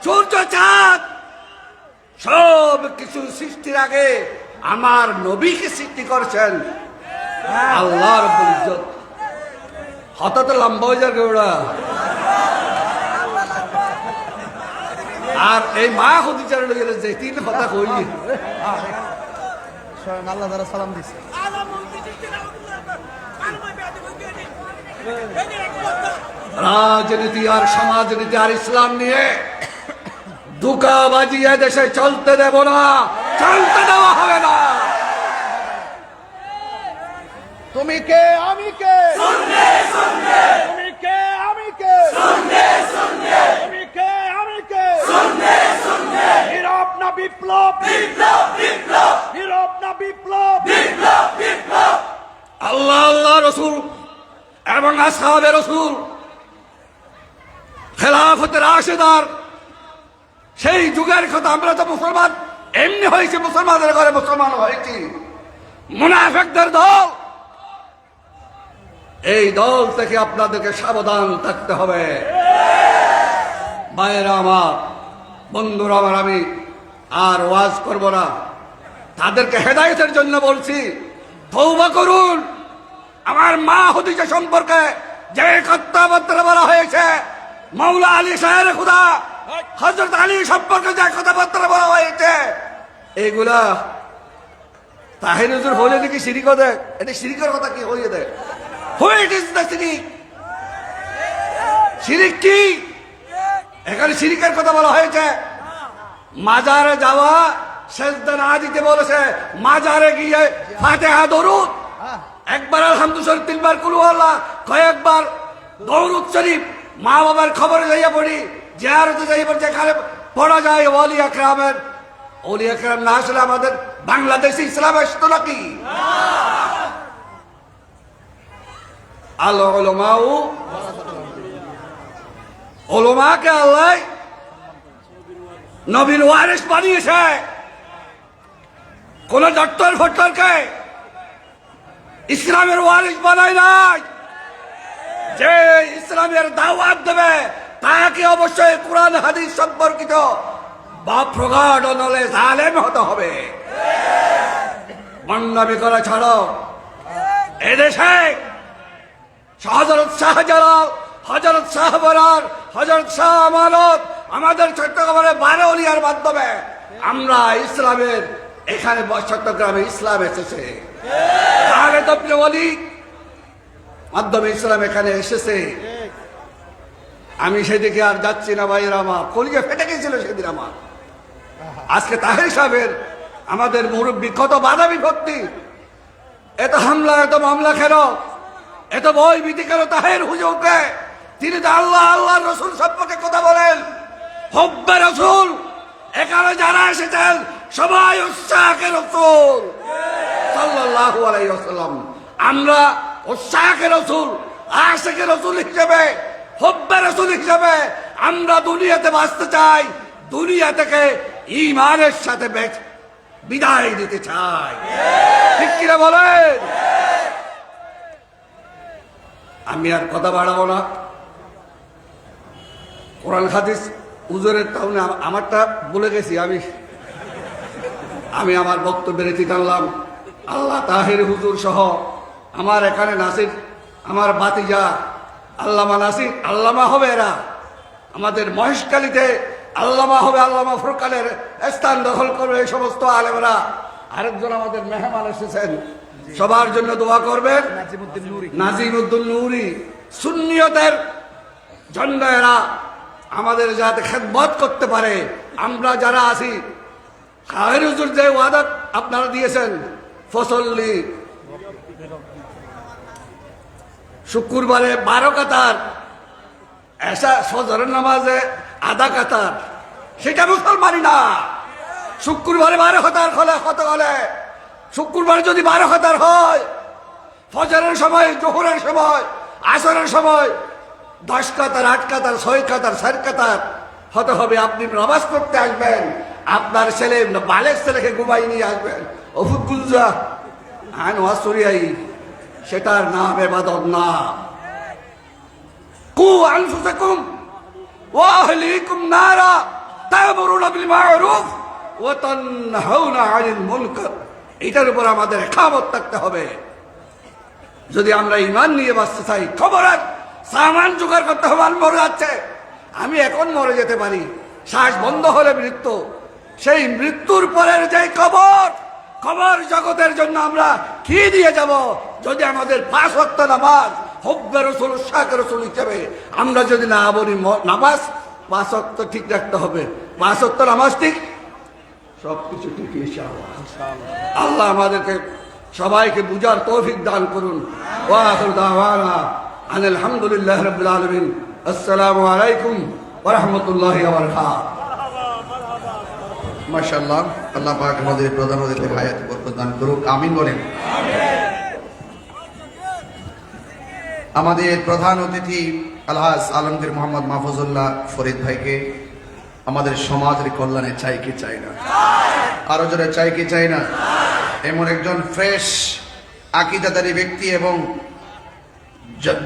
সূর্য চাঁদ সব কিছু সৃষ্টির আগে আমার নবীকে সৃষ্টি করেছেন আল্লাহ রাব্বুল ইজ্জত। হঠাৎ লম্বা হয়ে যাবে ওরা। আর এই মা হদিচার যে তিন কথা কইলি আল্লাহ দ্বারা সালাম দিচ্ছে। রাজনীতি আর সমাজনীতি আর ইসলাম নিয়ে ধোঁকা বাজিয়ে দেশে চলতে দেব না, চলতে দেওয়া হবে না। তুমি কে আমি কে, তুমি কে আমি কে, তুমি কে আমি কে, নীরব না বিপ্লব, নীরব না বিপ্লব, আল্লাহ আল্লাহ রসুল এবং আসহাবে রসুল খেলাফতের রাশেদার সেই যুগের কথা। আমরা তো মুসলমান এমনি হয়েছি, মুসলমানদের ঘরে মুসলমান হয়েছি। মুনাফিকদের দল, এই দল থেকে আপনাদেরকে সাবধান থাকতে হবে। ভাইয়েরা আমার, বন্ধুরা আমার, আমি আর ওয়াজ করব না, তাদেরকে হেদায়েতের জন্য বলছি, তওবা করুন। আমার মা হদিজা সম্পর্কে যে কথাবার্তা বলা হয়েছে, মাওলা আলী শাহের খুদা হযরত আলী সম্পর্কে যে কথাবার্তা বলা হয়েছে, এগুলা তাহির হুজুর বলে নাকি শিরিক দেয়। এটা শিরিকের কথা কি হয়ে দেয়? হোয়াট ইজ দ্য শিরিক? শিরিক কি? এখানে শিরিকের কথা বলা হয়েছে। মাজারে যাওয়া, সেজদা না দিতে বলেছে, মাজারে গিয়ে ফাতিহা দরুদ, একবার আলহামদুলিল্লাহ, তিনবার কুল আল্লাহ, কয়েকবার দরুদ শরীফ, মা বাবার খবরে যাইয়া পড়ি, জিয়ারতে যাইয়া পড়ি, যেখানে পড়া যায় ওলি আকরামের। ওলি আকরাম না আসলে আমাদের বাংলাদেশে ইসলাম আসতো নাকি? আল উলামাউ, উলামাকে আল্লাহ নবীর ওয়ারিস বানিয়েছে। কোন ডক্টর ফটরকে ইসলামের ওয়ারিস বানায় নাই। যে ইসলামের দাওয়াত দেবে তাকে অবশ্যই কোরআন হাদিস সম্পর্কিত বা প্রগাঢ় নলেজ আলেম হতে হবে। মন্ডামি করা ছাড়ো। এদেশে হযরত শাহজালাল, হযরত শাহবরার, হযরত শাহ আমানত, আমাদের চট্টগ্রামে 12 ওলিয়ার মাধ্যমে আমরা ইসলামের এখানে চট্টগ্রামে ইসলাম এসেছে। তাহলে তো ওলি মাধ্যমে ইসলাম এখানে এসেছে। আমি সেদিকে আর যাচ্ছি না ভাইয়েরা আমার, কলিজা ফেটে গেছিল সেদিন আমার। আজকে তাহের সাহেবের, আমাদের মুরব্বী, কত বাধা বিপত্তি, এত হামলা, এত মামলা কেন, এত ভয় ভীতি কেন তাহের হুজুরকে? তিনি তো আল্লাহ আল্লাহ রসুল সম্পর্কে কথা বলেন, হব্বে রসুল। এখানে যারা এসেছেন সবাই উৎসাহকে রসুল সাল্লাল্লাহু আলাইহি ওয়াসাল্লাম। আমরা উৎসাহকে রসুল, আশিকে রসুল হিসেবে, হব্বে রসুল হিসেবে আমরা দুনিয়াতে বাঁচতে চাই। দুনিয়া থেকে ঈমানের সাথে বিদায় দিতে চাই। ঠিক কিনা বলেন? আমি আর কথা বাড়াবো না। কোরআন হাদিস হুজুরের তাহলে আমারটা বলে গেছি। আমি আমার বক্তব্যের ইতি টানলাম। আল্লাহ তাহের হুজুর সহ আমার এখানে নাসির, আমার বাতিজা আল্লামা নাসির, আল্লামা হবে এরা। আমাদের মহেশখালীতে আল্লামা হবে, আল্লামা ফুরকানের স্থান দখল করবে এই সমস্ত আলেমরা। আরেকজন আমাদের মেহমান এসেছেন, সবার জন্য দোয়া করবেন। নাজিমউদ্দিন নূরি, সুন্নিয়তের জন্য এরা আমাদের যাতে খেদমত করতে পারে। আমরা যারা আছি, তাহের হুজুর যে ওয়াদা আপনারা দিয়েছেন, ফসল্লি শুক্রবারে 12 কাতার, এসা ফজরের নামাজে আধা কাতার, সেটা মুসলমানই না। শুক্রবারে 12 কাতার হলে শুক্রবার যদি 12 কাতার হয়, ফজরের সময়, জোহরের সময়, আসরের সময় 10 কাতার, 8 কাতার, 6 কাতার, 4 কাতার হতে হবে। আপনি নামাজ পড়তে আসবেন, আপনার ছেলে বালেক ছেলেকে ঘুমাই নিয়ে আসবেন, অফুকুলজা আইন ওয়াসুরিয়াই, সেটার নাম ইবাদত না। কু আনফুসাকুম ওয়া আহলিকুম নারা তা'মুরুনা বিল মা'রুফ ওয়া তানহাউনা আনিল মুনকার। এটার উপর আমাদের ইকামত থাকতে হবে। যদি আমরা ইমান নিয়ে বাঁচতে চাই, খবর আর সামান জোগাড় করতে হবে। আমি মরে যাচ্ছে, আমি এখন মরে যেতে পারি, শ্বাস বন্ধ হলে মৃত্যু। সেই মৃত্যুর পরের যে কবর, কবর জগতের জন্য আমরা কি দিয়ে যাব? যদি আমাদের 5 ওয়াক্ত নামাজ হব্বে রসুল শাক রসুল হিসেবে আমরা যদি না বলি নামাজ 5 ওয়াক্ত ঠিক রাখতে হবে, 5 ওয়াক্ত নামাজ ঠিক, সবকিছু ঠিক ইনশাআল্লাহ। আল্লাহ আমাদেরকে সবাইকে বুঝার তৌফিক দান করুন। ওয়া আখিরু দাওয়ানা আনিল হামদুলিল্লাহি রাব্বিল আলামিন। আসসালামু আলাইকুম ওয়া রাহমাতুল্লাহি ওয়া বারাকাতুহু। মাশাআল্লাহ, আল্লাহ পাক আমাদের প্রধান অতিথির হায়াতে বরকত দান করুক, আমিন বলেন। আমাদের প্রধান অতিথি আলহাজ আলমগীর মোহাম্মদ মাহফুজুল্লাহ ফরিদ ভাইকে আমাদের সমাজের কল্যাণে চাই কি চাই না, আরো জোরে চাই কি চাই না, এমন একজন ফ্রেশ আকীদাদারী ব্যক্তি এবং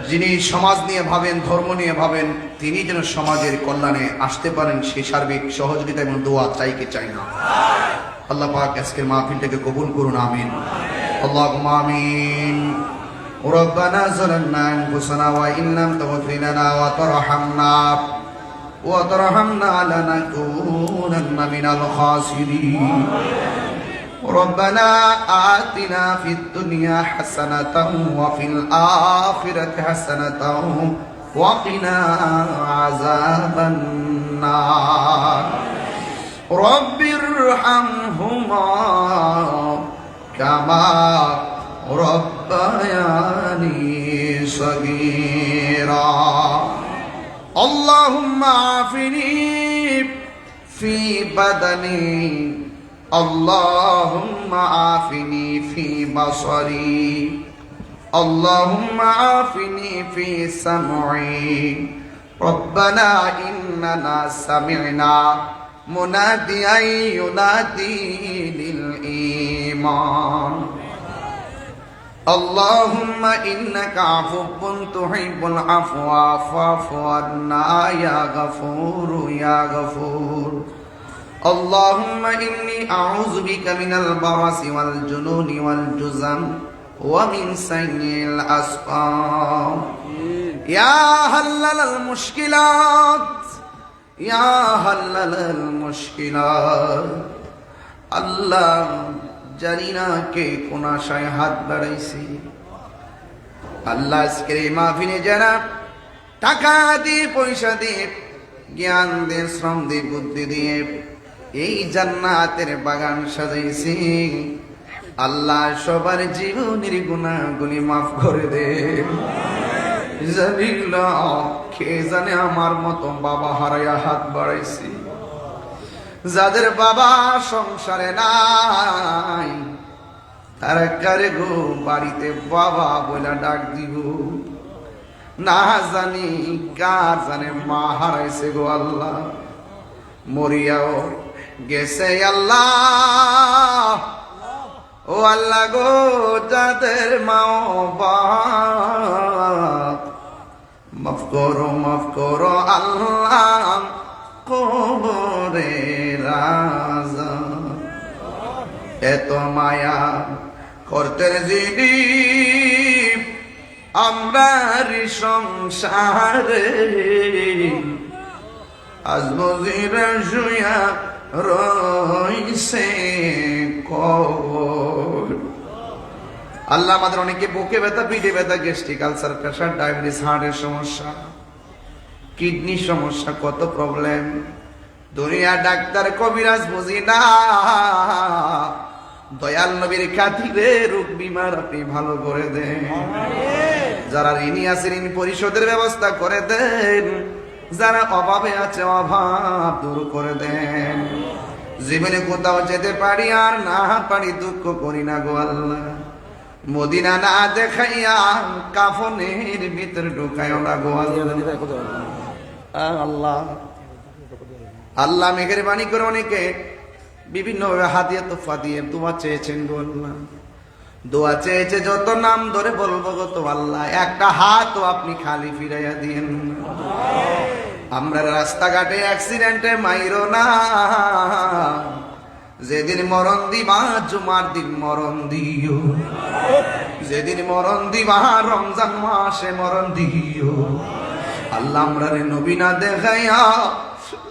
যিনি সমাজ নিয়ে ভাবেন, ধর্ম নিয়ে ভাবেন, তিনি যেন সমাজের কল্যাণে আসতে পারেন, সেই সার্বিক সহযোগিতা এবং দোয়া চাই কি চাই না। আল্লাহ পাক আজকের মাহফিলটাকে কবুল করুন, আমিন। আল্লাহুম্মা আমিন। রব্বানা যালামনা আনফুসানা ওয়া ইন লাম তাগফির লানা ওয়া তারহামনা লানাকুনান্না মিনাল খাসিরিন। ربنا آتنا في الدنيا حسنة وفي الآخرة حسنة وقنا عذاب النار رب ارحمهما كما ربياني صغيرا اللهم عافني في بدني اللهم عافني في بصري اللهم عافني في سمعي ربنا إننا سمعنا مناديا ينادي للإيمان اللهم إنك عفو تحب العفو فاعف عنا يا غفور يا غفور اللهم إني أعوذ بك من البرص والجنون والجزم ومن سيء الأسقام يا حلل المشكلات يا حلل المشكلات আল্লাহ জানি না কে কোন আশায় হাত বাড়াইছি। আল্লাহ আজকের এই মাহফিলে যারা টাকা দিয়ে, পয়সা দিয়ে, জ্ঞান দিয়ে, শ্রম দিয়ে, বুদ্ধি দিয়ে এই জান্নাতের বাগান সাজাইছি, আল্লাহ সবার জীবনের গুনাহগুলি মাফ করে দে। জানি না কে জানে আমার মতো বাবা হারাইয়া হাত বাড়াইছি, যাদের বাবা সংসারে নাই তারা কারে গো বাড়িতে বাবা বলে ডাক দিব, না জানি কার জানে মা হারাইছে গো আল্লাহ, মরিয়াও গেছে আল্লাহ। ও আল্লাহ গো, যাদের মা বাপ মাফ করো আল্লাহ, কবরে রাজা এত মায়া করতে যিনি আমরার সংসারে আজ মজিরা শুয়া রইছে কবর। আল্লাহ আমাদের অনেকে বুকে ব্যথা, পিঠে ব্যথা, গ্যাস্ট্রিক আলসার, প্রেশার, ডায়াবেটিস, হার্টের সমস্যা, কিডনি সমস্যা, কত প্রবলেম। দুনিয়া ডাক্তার কবিরাজ বুঝি না, দয়াল নবীর খাতিরে রোগ বিমার আপনি ভালো করে দেন। যারা ঋণী আছে ঋণ পরিশোধের ব্যবস্থা করে দেন, যারা অভাবে আছে অভাব দূর করে দেন। জীবনে কোথাও যেতে পারি আর না পারি দুঃখ করি না গো আল্লাহ, মদিনা না দেখাইয়া কাফনের ভিতর ঢুকায় না গো আল্লাহ। আল্লাহ মেহেরবানি করে অনেকে বিভিন্ন হাদিয়া তোফা দিয়ে দোয়া চেয়েছেন গো আল্লাহ, দোয়া চেয়েছে যত নাম ধরে বলবো গো তো আল্লাহ, একটা হাতও আপনি খালি ফিরাইয়া দিয়েন। আমরা রাস্তাঘাটে অ্যাক্সিডেন্টে মাইরো না, যেদিন মরণ দিবা জুমার দিন মরণ দিও, যেদিন মরণ দিবা রমজান মাসে মরণ দিও। আল্লাহ আমরা রে নবী না দেখাইয়া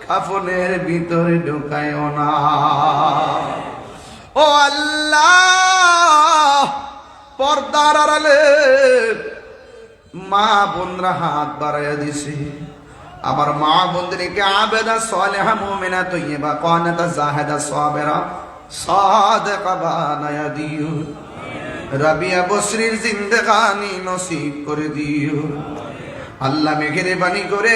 কাফনের ভিতরে ঢুকাইও না। ও আল্লাহ, পর্দার আড়ালে মা বোনরা হাত বাড়াইয়া দিছে, আমার মা বোনদেরকে আবেদা সালেহা মুমিনা তৈয়বা কানাতা জাহিদা সাবিরা সাদিকা বানায়া দিও। রাবিয়া বসরির জিন্দেগানি নসিব করে দিও। আল্লাহ মেহেরবানি করে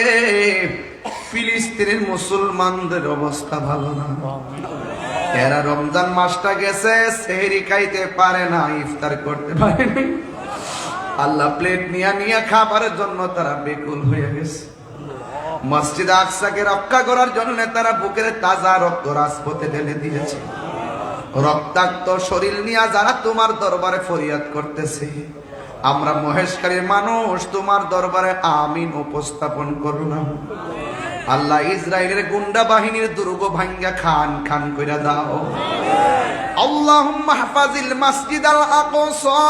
ফিলিস্তিনের মুসলমানদের অবস্থা ভালো না, এরা রমজান মাসটা গেছে সেহরি খাইতে পারে না, ইফতার করতে পারে না। আল্লাহ প্লেট নিয়ে খাবারের জন্য তারা বেকুল হয়ে গেছে। মসজিদ আকসাকে রক্ষা করার জন্য তারা বুকের তাজা রক্ত রাজপথে ঢেলে দিয়েছে। রক্তাক্ত শরীর নিয়ে যারা তোমার দরবারে ফরিয়াদ করতেছে, আমরা মহেশখালীর মানুষ তোমার দরবারে আমিন উপস্থাপন করলাম। আল্লাহ ইসরায়েলের গুন্ডা বাহিনীর দুর্গ ভাঙ্গা খান খান কইরা দাও। আল্লাহুম্মা হাফাজিল মাসজিদাল আকসা,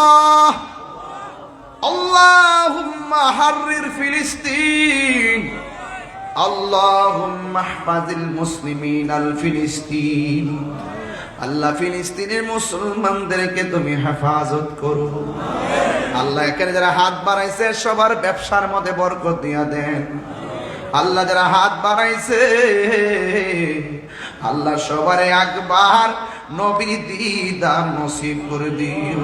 আল্লাহুম্মা হাররির ফিলিস্তিন, আল্লাহুম্মা হাফাজিল মুসলিমিন আল ফিলিস্তিন। আল্লাহ ফিলিস্তিনের মুসলমানদেরকে তুমি হেফাজত করো। আল্লাহ এখানে যারা হাত বাড়াইছে সবার ব্যবসার মধ্যে বরকত দিয়া দেন। আল্লাহ যারা হাত বাড়াইছে আল্লাহ সবারে একবার নবীর দিদার নসিব করে দিও।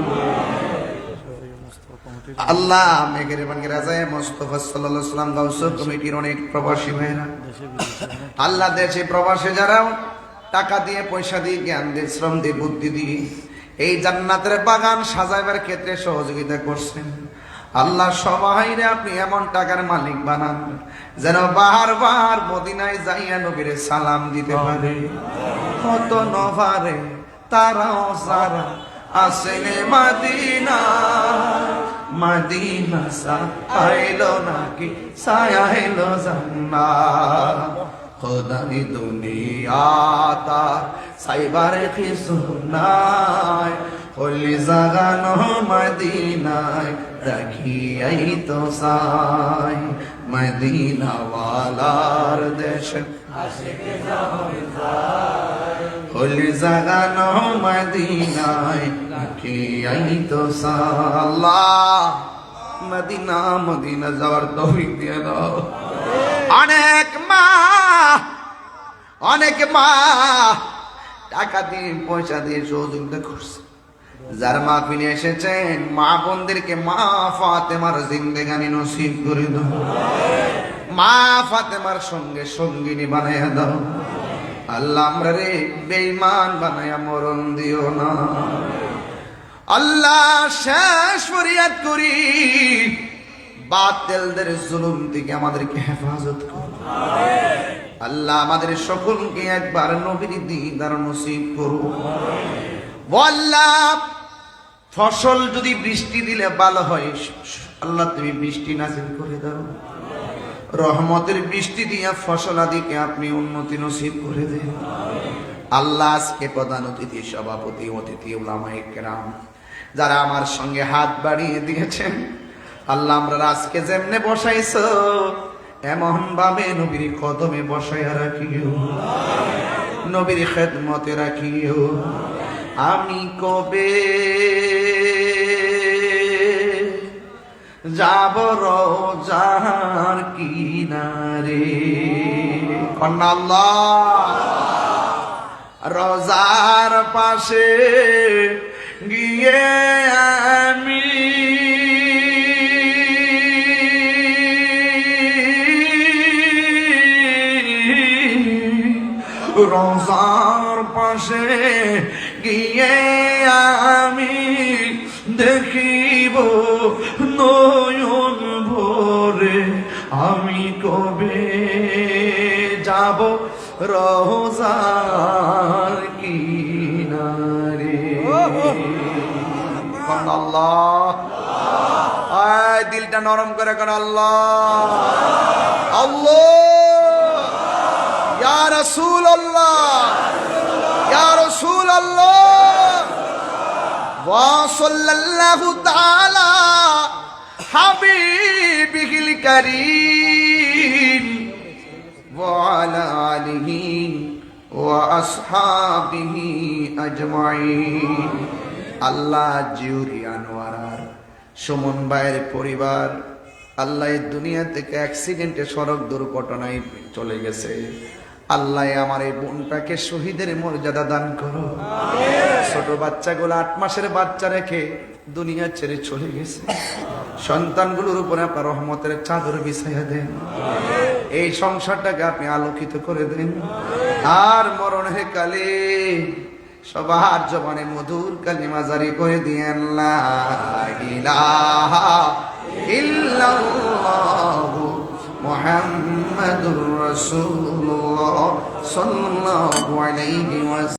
আল্লাহ মেঘের বানকে রাজায়ে মুস্তাফা সাল্লাল্লাহু আলাইহি ওয়াসাল্লাম গাউসুল কমিটির অনেক প্রবাসী ভাইরা, আল্লাহ দেশে প্রবাসে যারা টাকা দিয়ে পয়সা দিয়ে জ্ঞান দিয়ে শ্রম দিয়ে বুদ্ধি দিয়ে এই জান্নাতের বাগান সাজাইবার ক্ষেত্রে সহযোগিতা করছেন, আল্লাহ সবাইরে আপনি এমন টাকার মালিক বানান যেন বারবার মদিনায় যাইয়া নবীরে সালাম দিতে পারে। কত নভারে তারাও সারা আসেনে মদিনা, মদিনা সা আইলো নাকি সায়াইলো জান্নাত। খোদাই দুনিয়াতা সাইবারে কি সুনায়, হলি জাগানো মদিনায় রাখিয়াই তো সাই। মদিনা ওয়ালার দেশ হলি জাগানো মদিনায় রাখিয়াই তো সাই। আল্লাহ মদিনা মদিনা যাওয়ার তৌফিক দিয়ে দাও। অনেক মা টাকা দিয়ে পয়সা দিয়ে সহযোগিতা করছে। যার মাহফিলে এসেছেন মা বোনদেরকে মা ফাতেমার জিন্দেগানি নসিব করে দাও। মা ফাতেমার সঙ্গে সঙ্গিনী বানাইয়া দাও। আল্লাহ আমরা রে বেঈমান বানাইয়া মরণ দিও না। আল্লাহ শেষ ফরিয়াদ করি, বাতিলদের জুলুম থেকে আমাদেরকে হেফাজত করো। আল্লাহ আমাদের সকলকে একবার নবীর দিদার নসিব করো। আল্লাহ ফসল যদি বৃষ্টি দিলে ভালো হয়, আল্লাহ তুমি বৃষ্টি নাযিল করে দাও। রহমতের বৃষ্টি দিয়া ফসল আদিকে আপনি উন্নতি নসিব করে দেন। আল্লাহ আজকে প্রধান অতিথি সভাপতি অতিথি উলামায়ে কেরাম যারা আমার সঙ্গে হাত বাড়িয়ে দিয়েছেন, আল্লাহ আমরা আজকে যেমনে বসাইছো এমন ভাবে নবীর কদমে বসাইয়া রাখিও, নবীর খেদমতে রাখিও। আমি কবে যাব রোজার কিনারে, কন্যা আল্লাহ রোজার পাশে গিয়ে আমি রোজার পাশে গিয়ে আমি দেখিব নয়ন ভরে। আমি কবে যাব রোজার কিনারে। আল্লাহ দিলটা নরম করে কোন আল্লাহ আল্লাহ ইয়া রাসূলুল্লাহ ইয়া রাসূলুল্লাহ ওয়া সাল্লাল্লাহু তাআলা হাবিবিল কারীম ওয়া আলা আলিহি ওয়া আসহাবিহি আজমাইন। আল্লাহ জিউরি আনোয়ারার সুমন ভাইয়ের পরিবার আল্লাহ এই দুনিয়া থেকে অ্যাক্সিডেন্টে সড়ক দুর্ঘটনায় চলে গেছে। আল্লাহ আমার এই বোনটাকে শহীদের মর্যাদা দান করো। ছোট বাচ্চাগুলো 8 মাসের বাচ্চা রেখে দুনিয়া ছেড়ে চলে গেছে। সন্তানগুলোর উপরে আপনার রহমতের চাদর বিছাইয়া দেন। এই সংসারটাকে আপনি আলোকিত করে দেন। আর মরণের কালে সবার জবানে মধুর কালিমা জারি করে দিয়েন, লা ইলাহা ইল্লাল্লাহু মুহাম্মাদুর রাসূলুল্লাহ সাল্লাল্লাহু আলাইহি ওয়াসাল্লাম।